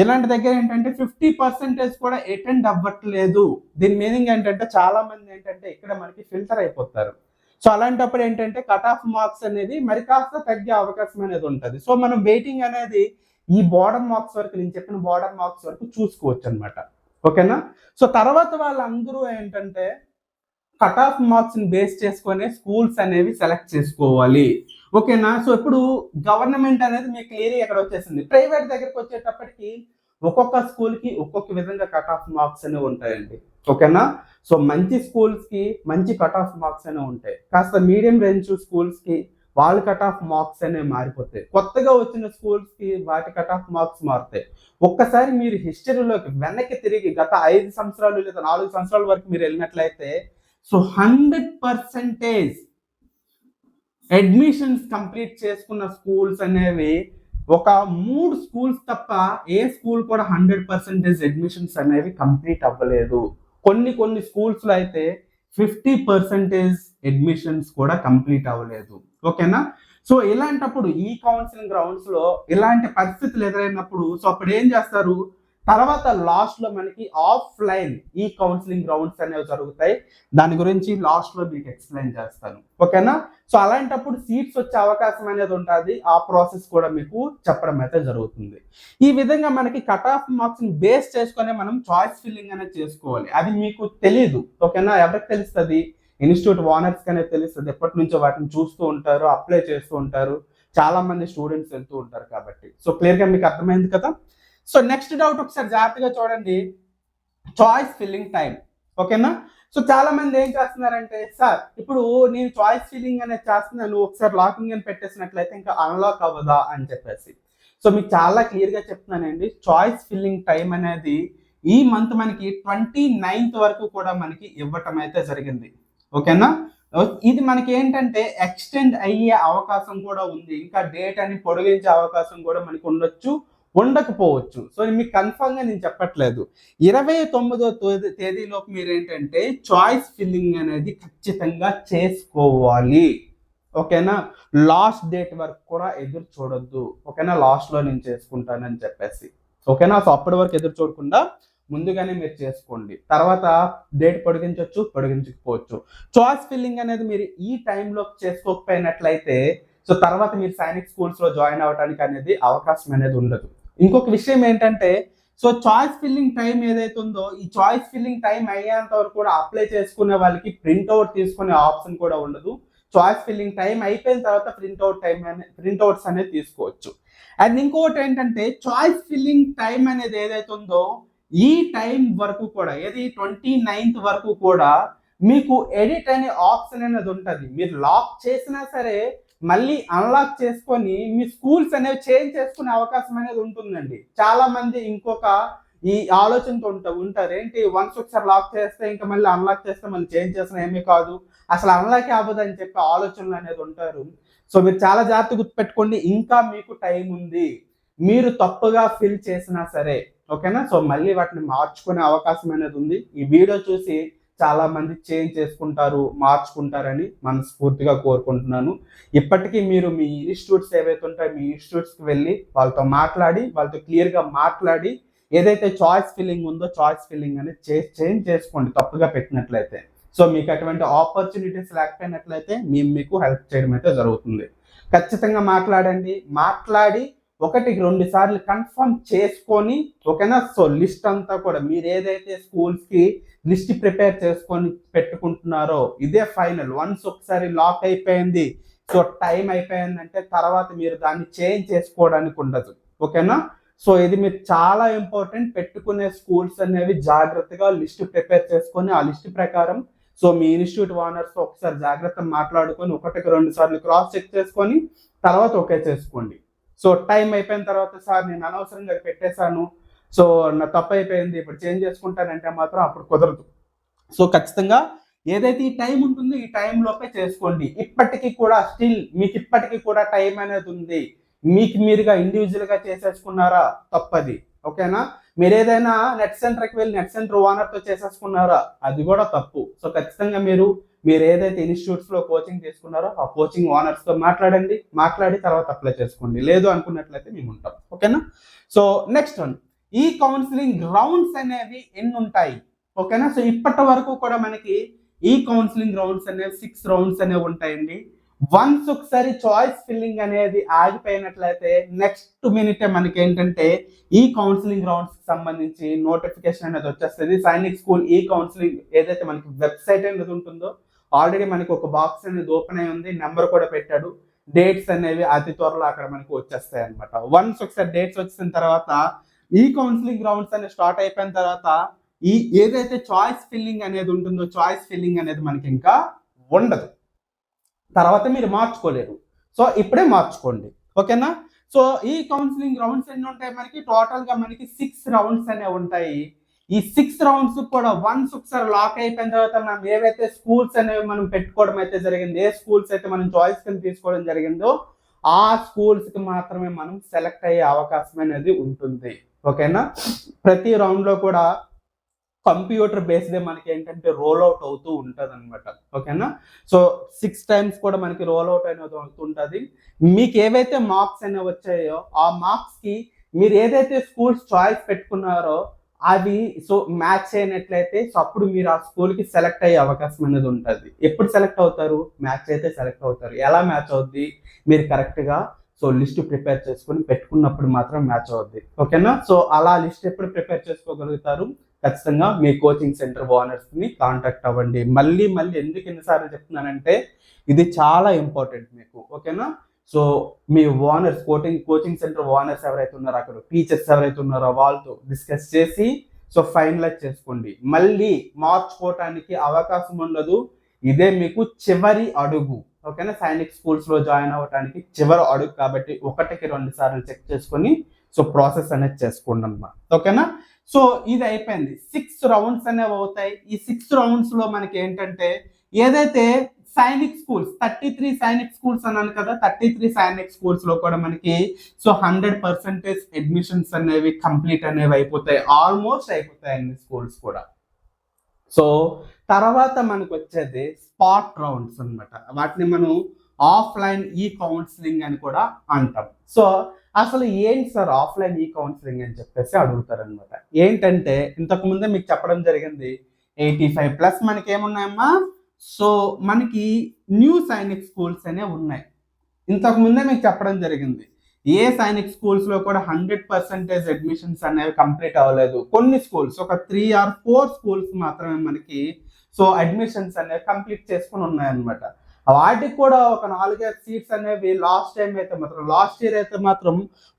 ఇలాంటి దగ్గర ఏంటంటే 50% కూడా అటెండ్ అవ్వట్లేదు. దీని మీనింగ్ ఏంటంటే చాలా మంది ఏంటంటే ఇక్కడ మనకి ఫిల్టర్ అయిపోతారు. సో అలాంటప్పుడు ఏంటంటే కట్ ఆఫ్ మార్క్స్ అనేది మరి కాస్త తగ్గే అవకాశం అనేది ఉంటుంది. సో మనం వెయిటింగ్ అనేది ఈ బార్డర్ మార్క్స్ వరకు, నేను చెప్పిన బార్డర్ మార్క్స్ వరకు చూసుకోవచ్చు అనమాట. ఓకేనా. సో తర్వాత వాళ్ళందరూ ఏంటంటే కట్ ఆఫ్ మార్క్స్ ని బేస్ చేసుకునే స్కూల్స్ అనేవి సెలెక్ట్ చేసుకోవాలి. ఓకేనా. సో ఇప్పుడు గవర్నమెంట్ అనేది మీకు క్లియర్ ఇక్కడ వచ్చేసింది. ప్రైవేట్ దగ్గరికి వచ్చేటప్పటికి ఒక్కొక్క స్కూల్ కి ఒక్కొక్క విధంగా కట్ ఆఫ్ మార్క్స్ అనేవి ఉంటాయండి. ఓకేనా. సో మంచి స్కూల్స్ కి మంచి కట్ ఆఫ్ మార్క్స్ అనేవి ఉంటాయి. కాస్త మీడియం రేంజ్ స్కూల్స్ కి వాళ్ళ కట్ ఆఫ్ మార్క్స్ అనేవి మారిపోతాయి. కొత్తగా వచ్చిన స్కూల్స్ కి వాటి కట్ ఆఫ్ మార్క్స్ మారుతాయి. ఒక్కసారి మీరు హిస్టరీలోకి వెనక్కి తిరిగి గత 5 సంవత్సరాలు లేదా 4 సంవత్సరాల వరకు మీరు వెళ్ళినట్లయితే సో 100% అడ్మిషన్స్ కంప్లీట్ చేసుకున్న స్కూల్స్ అనేవి ఒక 3 స్కూల్స్ తప్ప ఏ స్కూల్ కూడా 100% అడ్మిషన్స్ అనేవి కంప్లీట్ అవ్వలేదు. కొన్ని స్కూల్స్ లో అయితే 50% అడ్మిషన్స్ కూడా కంప్లీట్ అవ్వలేదు. ఓకేనా. సో ఇలాంటప్పుడు ఈ కౌన్సిలింగ్ రౌండ్స్ లో ఇలాంటి పరిస్థితులు ఎదురైనప్పుడు సో అప్పుడు ఏం చేస్తారు, తర్వాత లాస్ట్ లో మనకి ఆఫ్లైన్ ఈ కౌన్సిలింగ్ రౌండ్స్ అనేవి జరుగుతాయి. దాని గురించి లాస్ట్ లో మీకు ఎక్స్ప్లెయిన్ చేస్తాను. ఓకేనా. సో అలాంటప్పుడు సీట్స్ వచ్చే అవకాశం అనేది ఉంటుంది. ఆ ప్రాసెస్ కూడా మీకు చెప్పడం అయితే జరుగుతుంది. ఈ విధంగా మనకి కట్ ఆఫ్ మార్క్స్ ని బేస్ చేసుకునే మనం చాయిస్ ఫిల్లింగ్ అనేది చేసుకోవాలి. అది మీకు తెలియదు. ఓకేనా. ఎవరికి తెలుస్తుంది, ఇన్స్టిట్యూట్ ఓనర్స్ అనేది తెలుస్తుంది. ఎప్పటి నుంచో వాటిని చూస్తూ ఉంటారు, అప్లై చేస్తూ ఉంటారు, చాలా మంది స్టూడెంట్స్ వెళ్తూ ఉంటారు కాబట్టి. సో క్లియర్ గా మీకు అర్థమైంది కదా. సో నెక్స్ట్ డౌట్ ఒకసారి జాగ్రత్తగా చూడండి, చాయిస్ ఫిల్లింగ్ టైం. ఓకేనా. సో చాలా మంది ఏం చేస్తున్నారంటే, సార్ ఇప్పుడు నేను చాయిస్ ఫిల్లింగ్ అనేది చేస్తున్నాను, ఒకసారి లాకింగ్ అని పెట్టేసినట్లయితే ఇంకా అన్లాక్ అవ్వదా అని చెప్పేసి. సో మీకు చాలా క్లియర్గా చెప్తున్నానండి, చాయిస్ ఫిల్లింగ్ టైం అనేది ఈ మంత్ మనకి 29th వరకు కూడా మనకి ఇవ్వటం అయితే జరిగింది. ఓకేనా, ఇది మనకి ఏంటంటే ఎక్స్టెండ్ అయ్యే అవకాశం కూడా ఉంది, ఇంకా డేట్ అని పొడిగించే అవకాశం కూడా మనకి ఉండొచ్చు, ఉండకపోవచ్చు. సో మీకు కన్ఫర్మ్ గా నేను చెప్పట్లేదు. 29వ తేదీలోపు మీరు ఏంటంటే చాయిస్ ఫిల్లింగ్ అనేది ఖచ్చితంగా చేసుకోవాలి. ఓకేనా, లాస్ట్ డేట్ వరకు కూడా ఎదురు చూడొద్దు. ఓకేనా, లాస్ట్ లో నేను చేసుకుంటానని చెప్పేసి. ఓకేనా, సో అప్పటి వరకు ఎదురు చూడకుండా ముందుగానే మీరు చేసుకోండి. తర్వాత డేట్ పొడిగించవచ్చు, పొడిగించకపోవచ్చు. చాయిస్ ఫిల్లింగ్ అనేది మీరు ఈ టైంలో చేసుకోకపోయినట్లయితే సో తర్వాత మీరు సైనిక్ స్కూల్స్ లో జాయిన్ అవ్వడానికి అనేది అవకాశం అనేది ఉండదు. ఇంకొక విషయం ఏంటంటే సో చాయిస్ ఫిల్లింగ్ టైం ఏదైతే ఉందో ఈ చాయిస్ ఫిల్లింగ్ టైం అయ్యేంత వరకు కూడా అప్లై చేసుకునే వాళ్ళకి ప్రింట్అవుట్ తీసుకునే ఆప్షన్ కూడా ఉండదు. చాయిస్ ఫిల్లింగ్ టైం అయిపోయిన తర్వాత ప్రింట్అవుట్స్ అనేది తీసుకోవచ్చు. అండ్ ఇంకొకటి ఏంటంటే చాయిస్ ఫిల్లింగ్ టైం అనేది ఏదైతే ఉందో ఈ టైం వరకు కూడా, ఏది 29th వరకు కూడా మీకు ఎడిట్ అనే ఆప్షన్ అనేది ఉంటుంది. మీరు లాక్ చేసినా సరే మళ్ళీ అన్లాక్ చేసుకొని మీ స్కూల్స్ అనేవి చేంజ్ చేసుకునే అవకాశం అనేది ఉంటుందండి. చాలా మంది ఇంకొక ఈ ఆలోచనతో ఉంటారు, ఏంటి వన్స్ ఒకసారి లాక్ చేస్తే ఇంకా మళ్ళీ అన్లాక్ చేస్తే మళ్ళీ చేంజ్ చేసిన ఏమీ కాదు, అసలు అన్లాక్ అవ్వదు అని చెప్పి ఆలోచనలు అనేది ఉంటారు. సో మీరు చాలా జాగ్రత్త గుర్తుపెట్టుకోండి, ఇంకా మీకు టైం ఉంది. మీరు తప్పుగా ఫిల్ చేసినా సరే ఓకేనా, సో మళ్ళీ వాటిని మార్చుకునే అవకాశం అనేది ఉంది. ఈ వీడియో చూసి చాలా మంది చేంజ్ చేసుకుంటారు, మార్చుకుంటారని మనస్ఫూర్తిగా కోరుకుంటున్నాను. ఇప్పటికీ మీరు మీ ఇన్స్టిట్యూట్స్ ఏవైతే ఉంటాయో మీ ఇన్స్టిట్యూట్స్కి వెళ్ళి వాళ్ళతో క్లియర్గా మాట్లాడి ఏదైతే చాయిస్ ఫిల్లింగ్ ఉందో చాయిస్ ఫిల్లింగ్ అనేది చేంజ్ చేసుకోండి తప్పుగా పెట్టినట్లయితే. సో మీకు అటువంటి ఆపర్చునిటీస్ లేకపోయినట్లయితే మేము మీకు హెల్ప్ చేయడం అయితే జరుగుతుంది. ఖచ్చితంగా మాట్లాడండి, మాట్లాడి 1-2 సార్లు కన్ఫర్మ్ చేసుకొని ఓకేనా. సో లిస్ట్ అంతా కూడా మీరు ఏదైతే స్కూల్స్కి లిస్ట్ ప్రిపేర్ చేసుకొని పెట్టుకుంటున్నారో ఇదే ఫైనల్. వన్స్ ఒకసారి లాక్ అయిపోయింది, సో టైం అయిపోయిందంటే తర్వాత మీరు దాన్ని చేంజ్ చేసుకోవడానికి ఉండదు. ఓకేనా, సో ఇది మీరు చాలా ఇంపార్టెంట్. పెట్టుకునే స్కూల్స్ అనేవి జాగ్రత్తగా లిస్ట్ ప్రిపేర్ చేసుకొని ఆ లిస్ట్ ప్రకారం సో మీ ఇన్స్టిట్యూట్ ఓనర్స్ ఒకసారి జాగ్రత్తగా మాట్లాడుకొని 1-2 సార్లు క్రాస్ చెక్ చేసుకొని తర్వాత ఓకే చేసుకోండి. సో టైం అయిపోయిన తర్వాత సార్ నేను అనవసరంగా పెట్టేశాను, సో నా తప్పు అయిపోయింది, ఇప్పుడు చేంజ్ చేసుకుంటానంటే మాత్రం అప్పుడు కుదరదు. సో ఖచ్చితంగా ఏదైతే ఈ టైం ఉంటుందో ఈ టైం లోపే చేసుకోండి. ఇప్పటికీ కూడా స్టిల్ మీకు ఇప్పటికీ కూడా టైం అనేది ఉంది. మీకు మీరుగా ఇండివిజువల్గా చేసేసుకున్నారా తప్పది. ఓకేనా, మీరు ఏదైనా నెట్ సెంటర్కి వెళ్ళి నెట్ సెంటర్ ఓనర్తో చేసేసుకున్నారా అది కూడా తప్పు. సో ఖచ్చితంగా మీరు ఏదైతే ఇన్స్టిట్యూట్స్లో కోచింగ్ తీసుకున్నారో ఆ కోచింగ్ ఓనర్స్తో మాట్లాడి తర్వాత అప్లై చేసుకోండి. లేదు అనుకున్నట్లయితే మేము ఉంటాం. ఓకేనా, సో నెక్స్ట్ వన్, ఈ కౌన్సిలింగ్ రౌండ్స్ అనేవి ఎన్ని ఉంటాయి? ఓకేనా, సో ఇప్పటి వరకు కూడా మనకి ఈ కౌన్సిలింగ్ రౌండ్స్ అనేవి 6 రౌండ్స్ అనేవి ఉంటాయండి. వన్స్ ఒకసారి చాయిస్ ఫిల్లింగ్ అనేది ఆగిపోయినట్లయితే నెక్స్ట్ మినిటే మనకి ఏంటంటే ఈ కౌన్సిలింగ్ రౌండ్స్ కి సంబంధించి నోటిఫికేషన్ అనేది వచ్చేస్తుంది. సైనిక్ స్కూల్ ఈ కౌన్సిలింగ్ ఏదైతే మనకి వెబ్సైట్ అనేది ఉంటుందో ఆల్రెడీ మనకి ఒక బాక్స్ అనేది ఓపెన్ అయి ఉంది, నెంబర్ కూడా పెట్టాడు. డేట్స్ అనేవి అతి త్వరలో అక్కడ మనకి వచ్చేస్తాయి అనమాట. వన్స్ ఒకసారి డేట్స్ వచ్చిన తర్వాత ఈ కౌన్సిలింగ్ రౌండ్స్ అనేది స్టార్ట్ అయిపోయిన తర్వాత ఈ ఏదైతే చాయిస్ ఫిల్లింగ్ అనేది ఉంటుందో చాయిస్ ఫిల్లింగ్ అనేది మనకి ఇంకా ఉండదు. తర్వాత మీరు మార్చుకోలేరు. సో ఇప్పుడే మార్చుకోండి. ఓకేనా, సో ఈ కౌన్సిలింగ్ రౌండ్స్ ఎన్ని ఉంటాయి మనకి? టోటల్గా మనకి 6 రౌండ్స్ అనేవి ఉంటాయి. ఈ 6 రౌండ్స్ కూడా వన్స్ ఒకసారి లాక్ అయిపోయిన తర్వాత మనం ఏవైతే స్కూల్స్ అనేవి మనం పెట్టుకోవడం అయితే జరిగింది, ఏ స్కూల్స్ అయితే మనం చాయిస్ కింద తీసుకోవడం జరిగిందో ఆ స్కూల్స్కి మాత్రమే మనం సెలెక్ట్ అయ్యే అవకాశం అనేది ఉంటుంది. ఓకేనా, ప్రతి రౌండ్లో కూడా కంప్యూటర్ బేస్డే మనకి ఏంటంటే రోల్ అవుట్ అవుతూ ఉంటుంది అనమాట. ఓకేనా, సో 6 times కూడా మనకి రోల్ అవుట్ అనేది అవుతుంటుంది. మీకు ఏవైతే మార్క్స్ అనేవి వచ్చాయో ఆ మార్క్స్కి మీరు ఏదైతే స్కూల్స్ చాయిస్ పెట్టుకున్నారో అవి సో మ్యాచ్ అయినట్లయితే సో అప్పుడు మీరు ఆ స్కూల్కి సెలెక్ట్ అయ్యే అవకాశం అనేది ఉంటుంది. ఎప్పుడు సెలెక్ట్ అవుతారు? మ్యాచ్ అయితే సెలెక్ట్ అవుతారు. ఎలా మ్యాచ్ అవుద్ది? మీరు కరెక్ట్గా సో లిస్ట్ ప్రిపేర్ చేసుకుని పెట్టుకున్నప్పుడు మాత్రం మ్యాచ్ అవుద్ది. ఓకేనా, సో అలా లిస్ట్ ఎప్పుడు ప్రిపేర్ చేసుకోగలుగుతారు? ఖచ్చితంగా మీ కోచింగ్ సెంటర్ ఓనర్స్ని కాంటాక్ట్ అవ్వండి. మళ్ళీ ఎందుకు ఎన్నిసార్లు చెప్తున్నానంటే ఇది చాలా ఇంపార్టెంట్ మీకు. ఓకేనా, సో మీ ఓనర్స్ కోచింగ్ సెంటర్ ఓనర్స్ ఎవరైతే ఉన్నారో అక్కడ టీచర్స్ ఎవరైతే ఉన్నారో వాళ్ళతో డిస్కస్ చేసి సో ఫైనలైజ్ చేసుకోండి. మళ్ళీ మార్చుకోవటానికి అవకాశం ఉండదు. ఇదే మీకు చివరి అడుగు. ఓకేనా. సైనిక్ స్కూల్స్ లో జాయిన్ అవ్వడానికి చివరి అడుగు కాబట్టి 1కి 2 సార్లు చెక్ చేసుకొని సో ప్రాసెస్ అనేది చేసుకోండి అన్నమాట. ఓకేనా. సో ఇది అయిపోయింది. 6 రౌండ్స్ అనేవి అవుతాయి. ఈ 6 రౌండ్స్ లో మనకి ఏంటంటే ఏదైతే సైనిక్ స్కూల్స్ 33 సైనిక్ స్కూల్స్ అన్నాను కదా, 33 సైనిక్ స్కూల్స్ లో కూడా మనకి సో 100% అడ్మిషన్స్ అనేవి కంప్లీట్ అనేవి అయిపోతాయి, ఆల్మోస్ట్ అయిపోతాయి అన్ని స్కూల్స్ కూడా. సో తర్వాత మనకు వచ్చేది స్పాట్ రౌండ్స్ అన్నమాట. వాటిని మనం ఆఫ్లైన్ ఈ కౌన్సిలింగ్ అని కూడా అంటాం. సో అసలు ఏంటి సార్ ఆఫ్లైన్ ఈ కౌన్సిలింగ్ అని చెప్పేసి అడుగుతారనమాట. ఏంటంటే ఇంతకు ముందే మీకు చెప్పడం జరిగింది 85+ మనకి ఏమున్నాయమ్మా, సో మనకి న్యూ సైనిక్ స్కూల్స్ అనేవి ఉన్నాయి. ఇంతకు ముందే మీకు చెప్పడం జరిగింది ఏ సైనిక్ స్కూల్స్ లో కూడా 100% అడ్మిషన్స్ అనేవి కంప్లీట్ అవ్వలేదు. కొన్ని స్కూల్స్ ఒక 3 or 4 స్కూల్స్ మాత్రమే మనకి సో అడ్మిషన్స్ అనేవి కంప్లీట్ చేసుకుని ఉన్నాయన్నమాట. వాటికి కూడా ఒక 4-5 సీట్స్ అనేవి లాస్ట్ ఇయర్ అయితే మాత్రం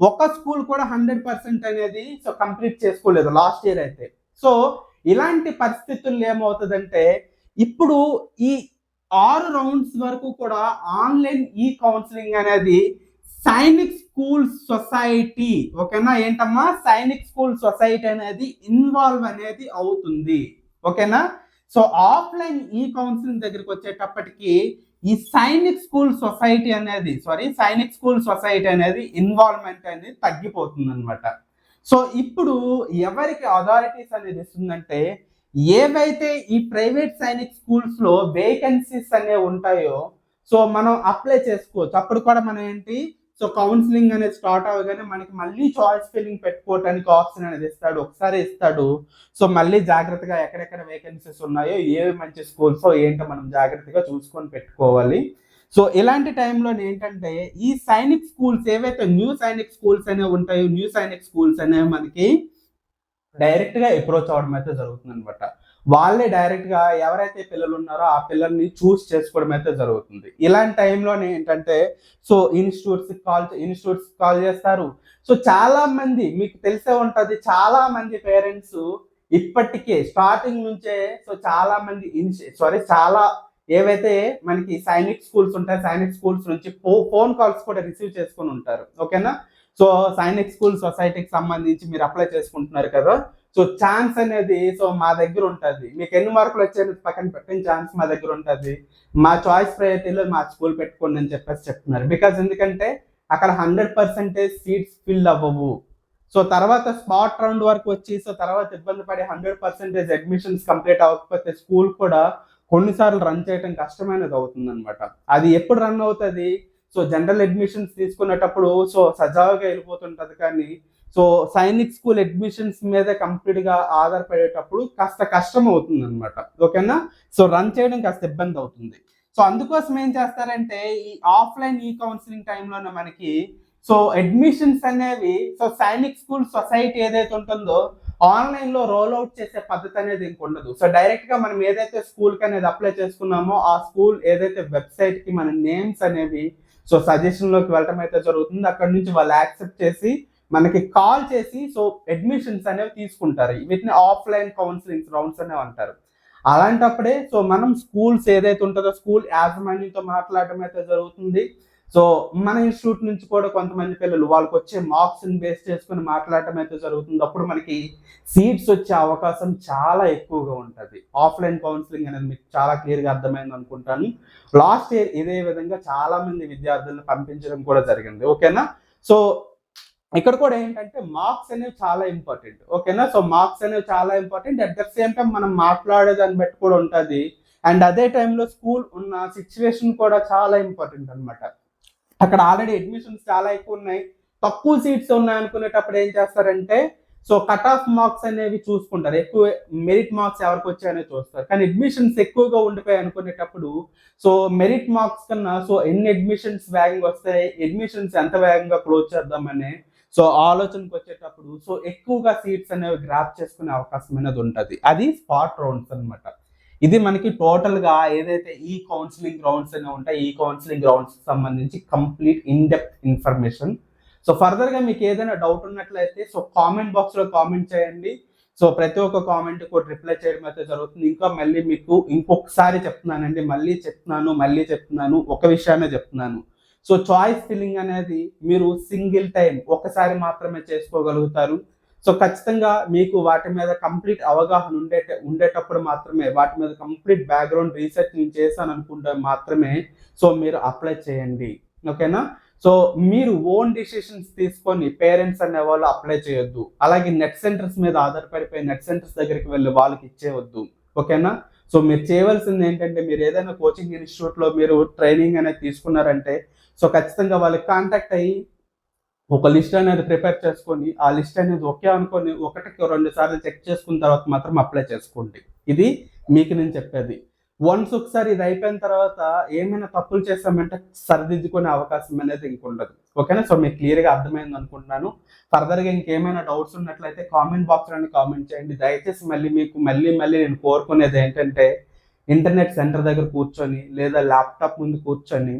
ఒక స్కూల్ కూడా 100% అనేది సో కంప్లీట్ చేసుకోలేదు లాస్ట్ ఇయర్ అయితే. సో ఇలాంటి పరిస్థితుల్లో ఏమవుతుందంటే ఇప్పుడు ఈ 6 రౌండ్స్ వరకు కూడా ఆన్లైన్ ఈ కౌన్సిలింగ్ అనేది సైనిక్ స్కూల్ సొసైటీ, ఓకేనా, ఏంటమ్మా సైనిక్ స్కూల్ సొసైటీ అనేది ఇన్వాల్వ్ అనేది అవుతుంది. ఓకేనా. సో ఆఫ్లైన్ ఈ కౌన్సిలింగ్ దగ్గరికి వచ్చేటప్పటికి ఈ సైనిక్ స్కూల్ సొసైటీ అనేది ఇన్వాల్వ్మెంట్ అనేది తగ్గిపోతుంది అనమాట. సో ఇప్పుడు ఎవరికి అథారిటీస్ అనేది ఇస్తుందంటే ఏవైతే ఈ ప్రైవేట్ సైనిక్ స్కూల్స్ లో వేకెన్సీస్ అనేవి ఉంటాయో సో మనం అప్లై చేసుకోవచ్చు. అప్పుడు కూడా మనం ఏంటి సో కౌన్సిలింగ్ అనేది స్టార్ట్ అవ్వగానే మనకి మళ్ళీ చాయిస్ ఫిల్లింగ్ పెట్టుకోవడానికి ఆప్షన్ అనేది ఒకసారి ఇస్తాడు. సో మళ్ళీ జాగ్రత్తగా ఎక్కడెక్కడ వేకెన్సీస్ ఉన్నాయో ఏవి మంచి స్కూల్స్ ఏంటో మనం జాగ్రత్తగా చూసుకొని పెట్టుకోవాలి. సో ఇలాంటి టైంలో ఏంటంటే ఈ సైనిక్ స్కూల్స్ ఏవైతే న్యూ సైనిక్ స్కూల్స్ అనేవి ఉంటాయో న్యూ సైనిక్ స్కూల్స్ అనేవి మనకి డైరెక్ట్ గా అప్రోచ్ అవడం అయితే జరుగుతుంది అనమాట. వాళ్ళే డైరెక్ట్ గా ఎవరైతే పిల్లలు ఉన్నారో ఆ పిల్లల్ని చూస్ చేసుకోవడం అయితే జరుగుతుంది. ఇలాంటి టైంలోనే ఏంటంటే సో ఇన్స్టిట్యూట్స్ కాల్ చేస్తారు. సో చాలా మంది మీకు తెలిసే ఉంటది, చాలా మంది పేరెంట్స్ ఇప్పటికే స్టార్టింగ్ నుంచే సో చాలా మంది చాలా ఏవైతే మనకి సైనిక్ స్కూల్స్ ఉంటాయి సైనిక్ స్కూల్స్ నుంచి ఫోన్ కాల్స్ కూడా రిసీవ్ చేసుకొని ఉంటారు. ఓకేనా. సో సైనిక్ స్కూల్ సొసైటీకి సంబంధించి మీరు అప్లై చేసుకుంటున్నారు కదా, సో ఛాన్స్ అనేది సో మా దగ్గర ఉంటుంది, మీకు ఎన్ని మార్కులు వచ్చాయని పక్కన పెట్టిన ఛాన్స్ మా దగ్గర ఉంటుంది, మా చాయిస్ ప్రయారిటీలో మా స్కూల్ పెట్టుకోండి అని చెప్పేసి చెప్తున్నారు. బికాజ్ ఎందుకంటే అక్కడ 100% సీట్స్ ఫిల్ అవ్వవు. సో తర్వాత స్పాట్ రౌండ్ వరకు వచ్చి సో తర్వాత ఇబ్బంది పడి 100% అడ్మిషన్స్ కంప్లీట్ అవ్వకపోతే స్కూల్ కూడా కొన్నిసార్లు రన్ చేయడం కష్టమైనది అవుతుంది అనమాట. అది ఎప్పుడు రన్ అవుతుంది, సో జనరల్ అడ్మిషన్స్ తీసుకునేటప్పుడు సో సజావుగా వెళ్ళిపోతుంటది, కానీ సో సైనిక్ స్కూల్ అడ్మిషన్స్ మీద కంప్లీట్ గా ఆధారపడేటప్పుడు కాస్త కష్టం అవుతుంది అనమాట. ఓకేనా. సో రన్ చేయడం కాస్త ఇబ్బంది అవుతుంది. సో అందుకోసం ఏం చేస్తారంటే ఈ ఆఫ్లైన్ ఈ కౌన్సిలింగ్ టైంలోనే మనకి సో అడ్మిషన్స్ అనేవి సో సైనిక్ స్కూల్ సొసైటీ ఏదైతే ఉంటుందో ఆన్లైన్ లో రోల్ అవుట్ చేసే పద్ధతి అనేది ఇంకొండదు. సో డైరెక్ట్ గా మనం ఏదైతే స్కూల్ కి అనేది అప్లై చేసుకున్నామో ఆ స్కూల్ ఏదైతే వెబ్సైట్ కి మన నేమ్స్ అనేవి సో సజెషన్ లోకి వెళ్ళటం అయితే జరుగుతుంది. అక్కడ నుంచి వాళ్ళు యాక్సెప్ట్ చేసి మనకి కాల్ చేసి సో అడ్మిషన్స్ అనేవి తీసుకుంటారు. వీటిని ఆఫ్లైన్ కౌన్సిలింగ్ రౌండ్స్ అనేవి అంటారు. అలాంటప్పుడే సో మనం స్కూల్స్ ఏదైతే ఉంటుందో స్కూల్ యాజమాన్యంతో మాట్లాడటం అయితే జరుగుతుంది. సో మన ఇన్స్టిట్యూట్ నుంచి కూడా కొంతమంది పిల్లలు వాళ్ళకి వచ్చే మార్క్స్ ని బేస్ చేసుకుని మాట్లాడటం అయితే జరుగుతుంది. అప్పుడు మనకి సీట్స్ వచ్చే అవకాశం చాలా ఎక్కువగా ఉంటుంది. ఆఫ్లైన్ కౌన్సిలింగ్ అనేది మీకు చాలా క్లియర్గా అర్థమైంది అనుకుంటాను. లాస్ట్ ఇయర్ ఇదే విధంగా చాలా మంది విద్యార్థులను పంపించడం కూడా జరిగింది. ఓకేనా. సో ఇక్కడ కూడా ఏంటంటే మార్క్స్ అనేవి చాలా ఇంపార్టెంట్. ఓకేనా. సో మార్క్స్ అనేవి చాలా important. At the same time మనం మాట్లాడే దాన్ని బట్టి కూడా ఉంటుంది. అండ్ అదే టైంలో స్కూల్ ఉన్న సిచ్యువేషన్ కూడా చాలా ఇంపార్టెంట్ అనమాట. అక్కడ ఆల్రెడీ అడ్మిషన్స్ చాలా ఎక్కువ ఉన్నాయి, తక్కువ సీట్స్ ఉన్నాయి అనుకునేటప్పుడు ఏం చేస్తారంటే సో కట్ ఆఫ్ మార్క్స్ అనేవి చూసుకుంటారు, ఎక్కువ మెరిట్ మార్క్స్ ఎవరికి వచ్చాయనే చూస్తారు. కానీ అడ్మిషన్స్ ఎక్కువగా ఉండిపోయాయి అనుకునేటప్పుడు సో మెరిట్ మార్క్స్ కన్నా సో ఎన్ని అడ్మిషన్స్ వేగంగా వస్తాయి, అడ్మిషన్స్ ఎంత వేగంగా క్లోజ్ చేద్దామనే సో ఆలోచనకు వచ్చేటప్పుడు సో ఎక్కువగా సీట్స్ అనేవి గ్రాప్ చేసుకునే అవకాశం అనేది ఉంటుంది. అది స్పాట్ రౌండ్స్ అనమాట. ఇది మనకి టోటల్ గా ఏదైతే ఈ కౌన్సిలింగ్ రౌండ్స్ అనేవి ఉంటాయి ఈ కౌన్సిలింగ్ రౌండ్స్ సంబంధించి complete in depth information. So further గా మీకు ఏదైనా డౌట్ ఉన్నట్లయితే సో కామెంట్ బాక్స్ లో కామెంట్ చేయండి. సో ప్రతి ఒక్క కామెంట్ కూడా రిప్లై చేయడం అయితే జరుగుతుంది. ఇంకా మళ్ళీ మీకు ఇంకొకసారి చెప్తున్నానండి, మళ్ళీ చెప్తున్నాను, ఒక విషయాన్ని చెప్తున్నాను. సో చాయిస్ ఫిల్లింగ్ అనేది మీరు సింగిల్ టైం ఒకసారి మాత్రమే చేసుకోగలుగుతారు. సో ఖచ్చితంగా మీకు వాటి మీద కంప్లీట్ అవగాహన ఉండేటప్పుడు మాత్రమే, వాటి మీద కంప్లీట్ బ్యాక్గ్రౌండ్ రీసెర్చ్ నేను చేశాను అనుకుంటే మాత్రమే సో మీరు అప్లై చేయండి. ఓకేనా? సో మీరు ఓన్ డిసిషన్స్ తీసుకొని పేరెంట్స్ అనే వాళ్ళు అప్లై చేయొద్దు. అలాగే నెట్ సెంటర్స్ మీద ఆధారపడిపోయి నెట్ సెంటర్స్ దగ్గరికి వెళ్ళి వాళ్ళకి ఇచ్చేయవద్దు. ఓకేనా? సో మీరు చేయవలసింది ఏంటంటే, మీరు ఏదైనా కోచింగ్ ఇన్స్టిట్యూట్లో మీరు ట్రైనింగ్ అనేది తీసుకున్నారంటే సో ఖచ్చితంగా వాళ్ళకి కాంటాక్ట్ అయ్యి ఒక లిస్ట్ అనేది ప్రిపేర్ చేసుకొని, ఆ లిస్ట్ అనేది ఓకే అనుకొని 1-2 సార్లు చెక్ చేసుకున్న తర్వాత మాత్రం అప్లై చేసుకోండి. ఇది మీకు నేను చెప్పేది. వన్స్ ఒకసారి ఇది అయిపోయిన తర్వాత ఏమైనా తప్పులు చేస్తామంటే సరిదిద్దుకునే అవకాశం అనేది ఇంకుండదు. ఓకేనా? సో మీకు క్లియర్గా అర్థమైంది అనుకుంటున్నాను. ఫర్దర్గా ఇంకేమైనా డౌట్స్ ఉన్నట్లయితే కామెంట్ బాక్స్లోనే కామెంట్ చేయండి. దయచేసి మళ్ళీ నేను కోరుకునేది ఏంటంటే, ఇంటర్నెట్ సెంటర్ దగ్గర కూర్చొని లేదా ల్యాప్టాప్ ముందు కూర్చొని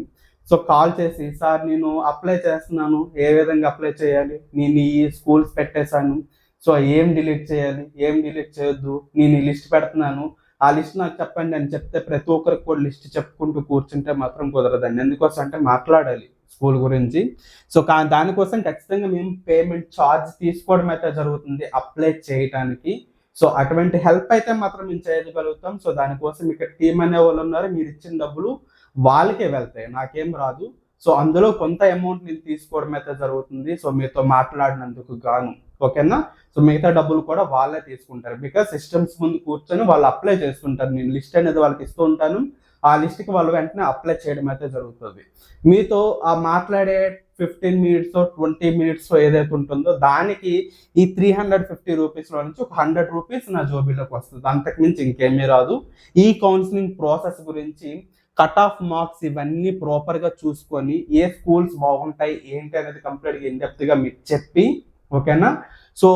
సో కాల్ చేసి, సార్ నేను అప్లై చేస్తున్నాను, ఏ విధంగా అప్లై చేయాలి, నేను ఈ స్కూల్స్ పెట్టేశాను, సో ఏం డిలీట్ చేయాలి, ఏం డిలీట్ చేయొద్దు, నేను ఈ లిస్ట్ పెడుతున్నాను, ఆ లిస్ట్ నాకు చెప్పండి అని చెప్తే ప్రతి ఒక్కరికి కూడా లిస్ట్ చెప్పుకుంటూ కూర్చుంటే మాత్రం కుదరదండి. ఎందుకోసం అంటే మాట్లాడాలి స్కూల్ గురించి. సో దానికోసం ఖచ్చితంగా మేము పేమెంట్ ఛార్జ్ తీసుకోవడం అయితే జరుగుతుంది అప్లై చేయడానికి. సో అటువంటి హెల్ప్ అయితే మాత్రం మేము చేయగలుగుతాం. సో దానికోసం ఇక్కడ టీం అనే వాళ్ళు ఉన్నారు, మీరు ఇచ్చిన డబ్బులు వాళ్ళకే వెళ్తాయి, నాకేం రాదు. సో అందులో కొంత అమౌంట్ నేను తీసుకోవడం అయితే జరుగుతుంది, సో మీతో మాట్లాడినందుకు గాను. ఓకేనా? సో మిగతా డబ్బులు కూడా వాళ్ళే తీసుకుంటారు. బికాస్ సిస్టమ్స్ ముందు కూర్చొని వాళ్ళు అప్లై చేస్తుంటారు. నేను లిస్ట్ అనేది వాళ్ళకి ఇస్తూ ఉంటాను, ఆ లిస్ట్కి వాళ్ళు వెంటనే అప్లై చేయడం అయితే జరుగుతుంది. మీతో ఆ మాట్లాడే 15 మినిట్స్ 20 మినిట్స్ ఏదైతే ఉంటుందో దానికి ఈ 350 రూపీస్లో నుంచి ఒక 100 రూపీస్ నా జోబీలోకి వస్తుంది. అంతకుమించి ఇంకేమీ రాదు. ఈ కౌన్సిలింగ్ ప్రాసెస్ గురించి కట్ ఆఫ్ మార్క్స్ ఇవన్నీ ప్రాపర్గా చూసుకొని ఏ స్కూల్స్ బాగుంటాయి ఏంటి అనేది కంప్లీట్గా ఇన్డెప్త్గా మీకు చెప్పి, ఓకేనా? సో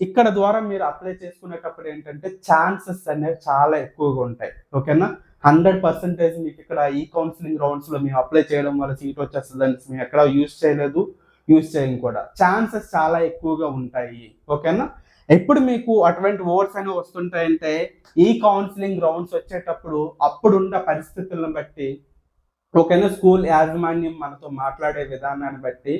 ఇక్కడ ద్వారా మీరు అప్లై చేసుకునేటప్పుడు ఏంటంటే ఛాన్సెస్ అనేవి చాలా ఎక్కువగా ఉంటాయి. ఓకేనా? 100% మీకు ఇక్కడ ఈ కౌన్సిలింగ్ రౌండ్స్లో మేము అప్లై చేయడం వల్ల సీట్ వచ్చేస్తుందని మేము ఎక్కడ యూజ్ చేయం కూడా. ఛాన్సెస్ చాలా ఎక్కువగా ఉంటాయి. ఓకేనా? ఎప్పుడు మీకు అటువంటి ఓట్స్ అనేవి వస్తుంటాయంటే ఈ కౌన్సిలింగ్ రౌండ్స్ వచ్చేటప్పుడు అప్పుడున్న పరిస్థితులను బట్టి, ఓకేనా, స్కూల్ యాజమాన్యం మనతో మాట్లాడే విధానాన్ని బట్టి,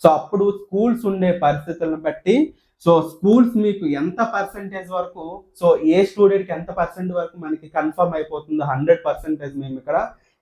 సో అప్పుడు స్కూల్స్ ఉండే పరిస్థితులను బట్టి, సో స్కూల్స్ మీకు ఎంత పర్సెంటేజ్ వరకు, సో ఏ స్టూడెంట్కి ఎంత పర్సెంట్ వరకు మనకి కన్ఫర్మ్ అయిపోతుందో 100% మేము ఇక్కడ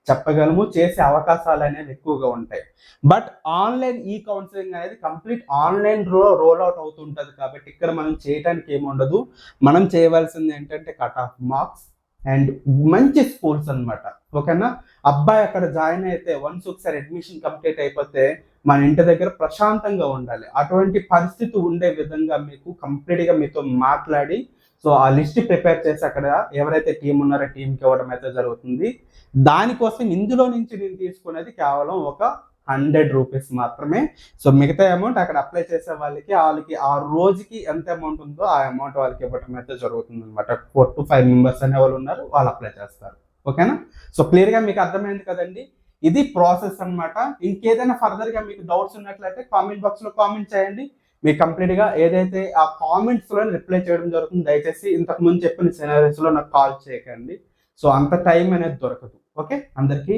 చెప్పగలము, చేసే అవకాశాలు అనేవి ఎక్కువగా ఉంటాయి. బట్ ఆన్లైన్ ఈ కౌన్సిలింగ్ అనేది కంప్లీట్ ఆన్లైన్ రోల్ అవుట్ అవుతుంటుంది కాబట్టి ఇక్కడ మనం చేయడానికి ఏముండదు. మనం చేయవలసింది ఏంటంటే కట్ ఆఫ్ మార్క్స్ అండ్ మంచి స్కూల్స్ అనమాట. ఓకేనా? అబ్బాయి అక్కడ జాయిన్ అయితే వన్స్ ఒకసారి అడ్మిషన్ కంప్లీట్ అయిపోతే మన ఇంటి దగ్గర ప్రశాంతంగా ఉండాలి. అటువంటి పరిస్థితి ఉండే విధంగా మీకు కంప్లీట్గా మీతో మాట్లాడి సో ఆ లిస్ట్ ప్రిపేర్ చేసి అక్కడ ఎవరైతే టీం ఉన్నారో టీంకి ఇవ్వడం అయితే జరుగుతుంది. దానికోసం ఇందులో నుంచి నేను తీసుకునేది కేవలం ఒక 100 రూపీస్ మాత్రమే. సో మిగతా అమౌంట్ అక్కడ అప్లై చేసే వాళ్ళకి ఆ రోజుకి ఎంత అమౌంట్ ఉందో ఆ అమౌంట్ వాళ్ళకి ఇవ్వడం అయితే జరుగుతుంది అనమాట. 4 to 5 మెంబర్స్ అనే వాళ్ళు ఉన్నారు, వాళ్ళు అప్లై చేస్తారు. ఓకేనా? సో క్లియర్గా మీకు అర్థమైంది కదండి. ఇది ప్రాసెస్ అనమాట. ఇంకేదైనా ఫర్దర్గా మీకు డౌట్స్ ఉన్నట్లయితే కామెంట్ బాక్స్లో కామెంట్ చేయండి. మీకు కంప్లీట్గా ఏదైతే ఆ కామెంట్స్లో రిప్లై చేయడం జరుగుతుంది. దయచేసి ఇంతకుముందు చెప్పిన సినారియోస్లో నాకు కాల్ చేయకండి. సో అంత టైం అనేది దొరకదు. ఓకే అందరికీ.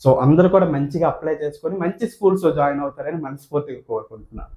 సో అందరూ కూడా మంచిగా అప్లై చేసుకొని మంచి స్కూల్స్లో జాయిన్ అవుతారని మనస్ఫూర్తిగా కోరుకుంటున్నాను.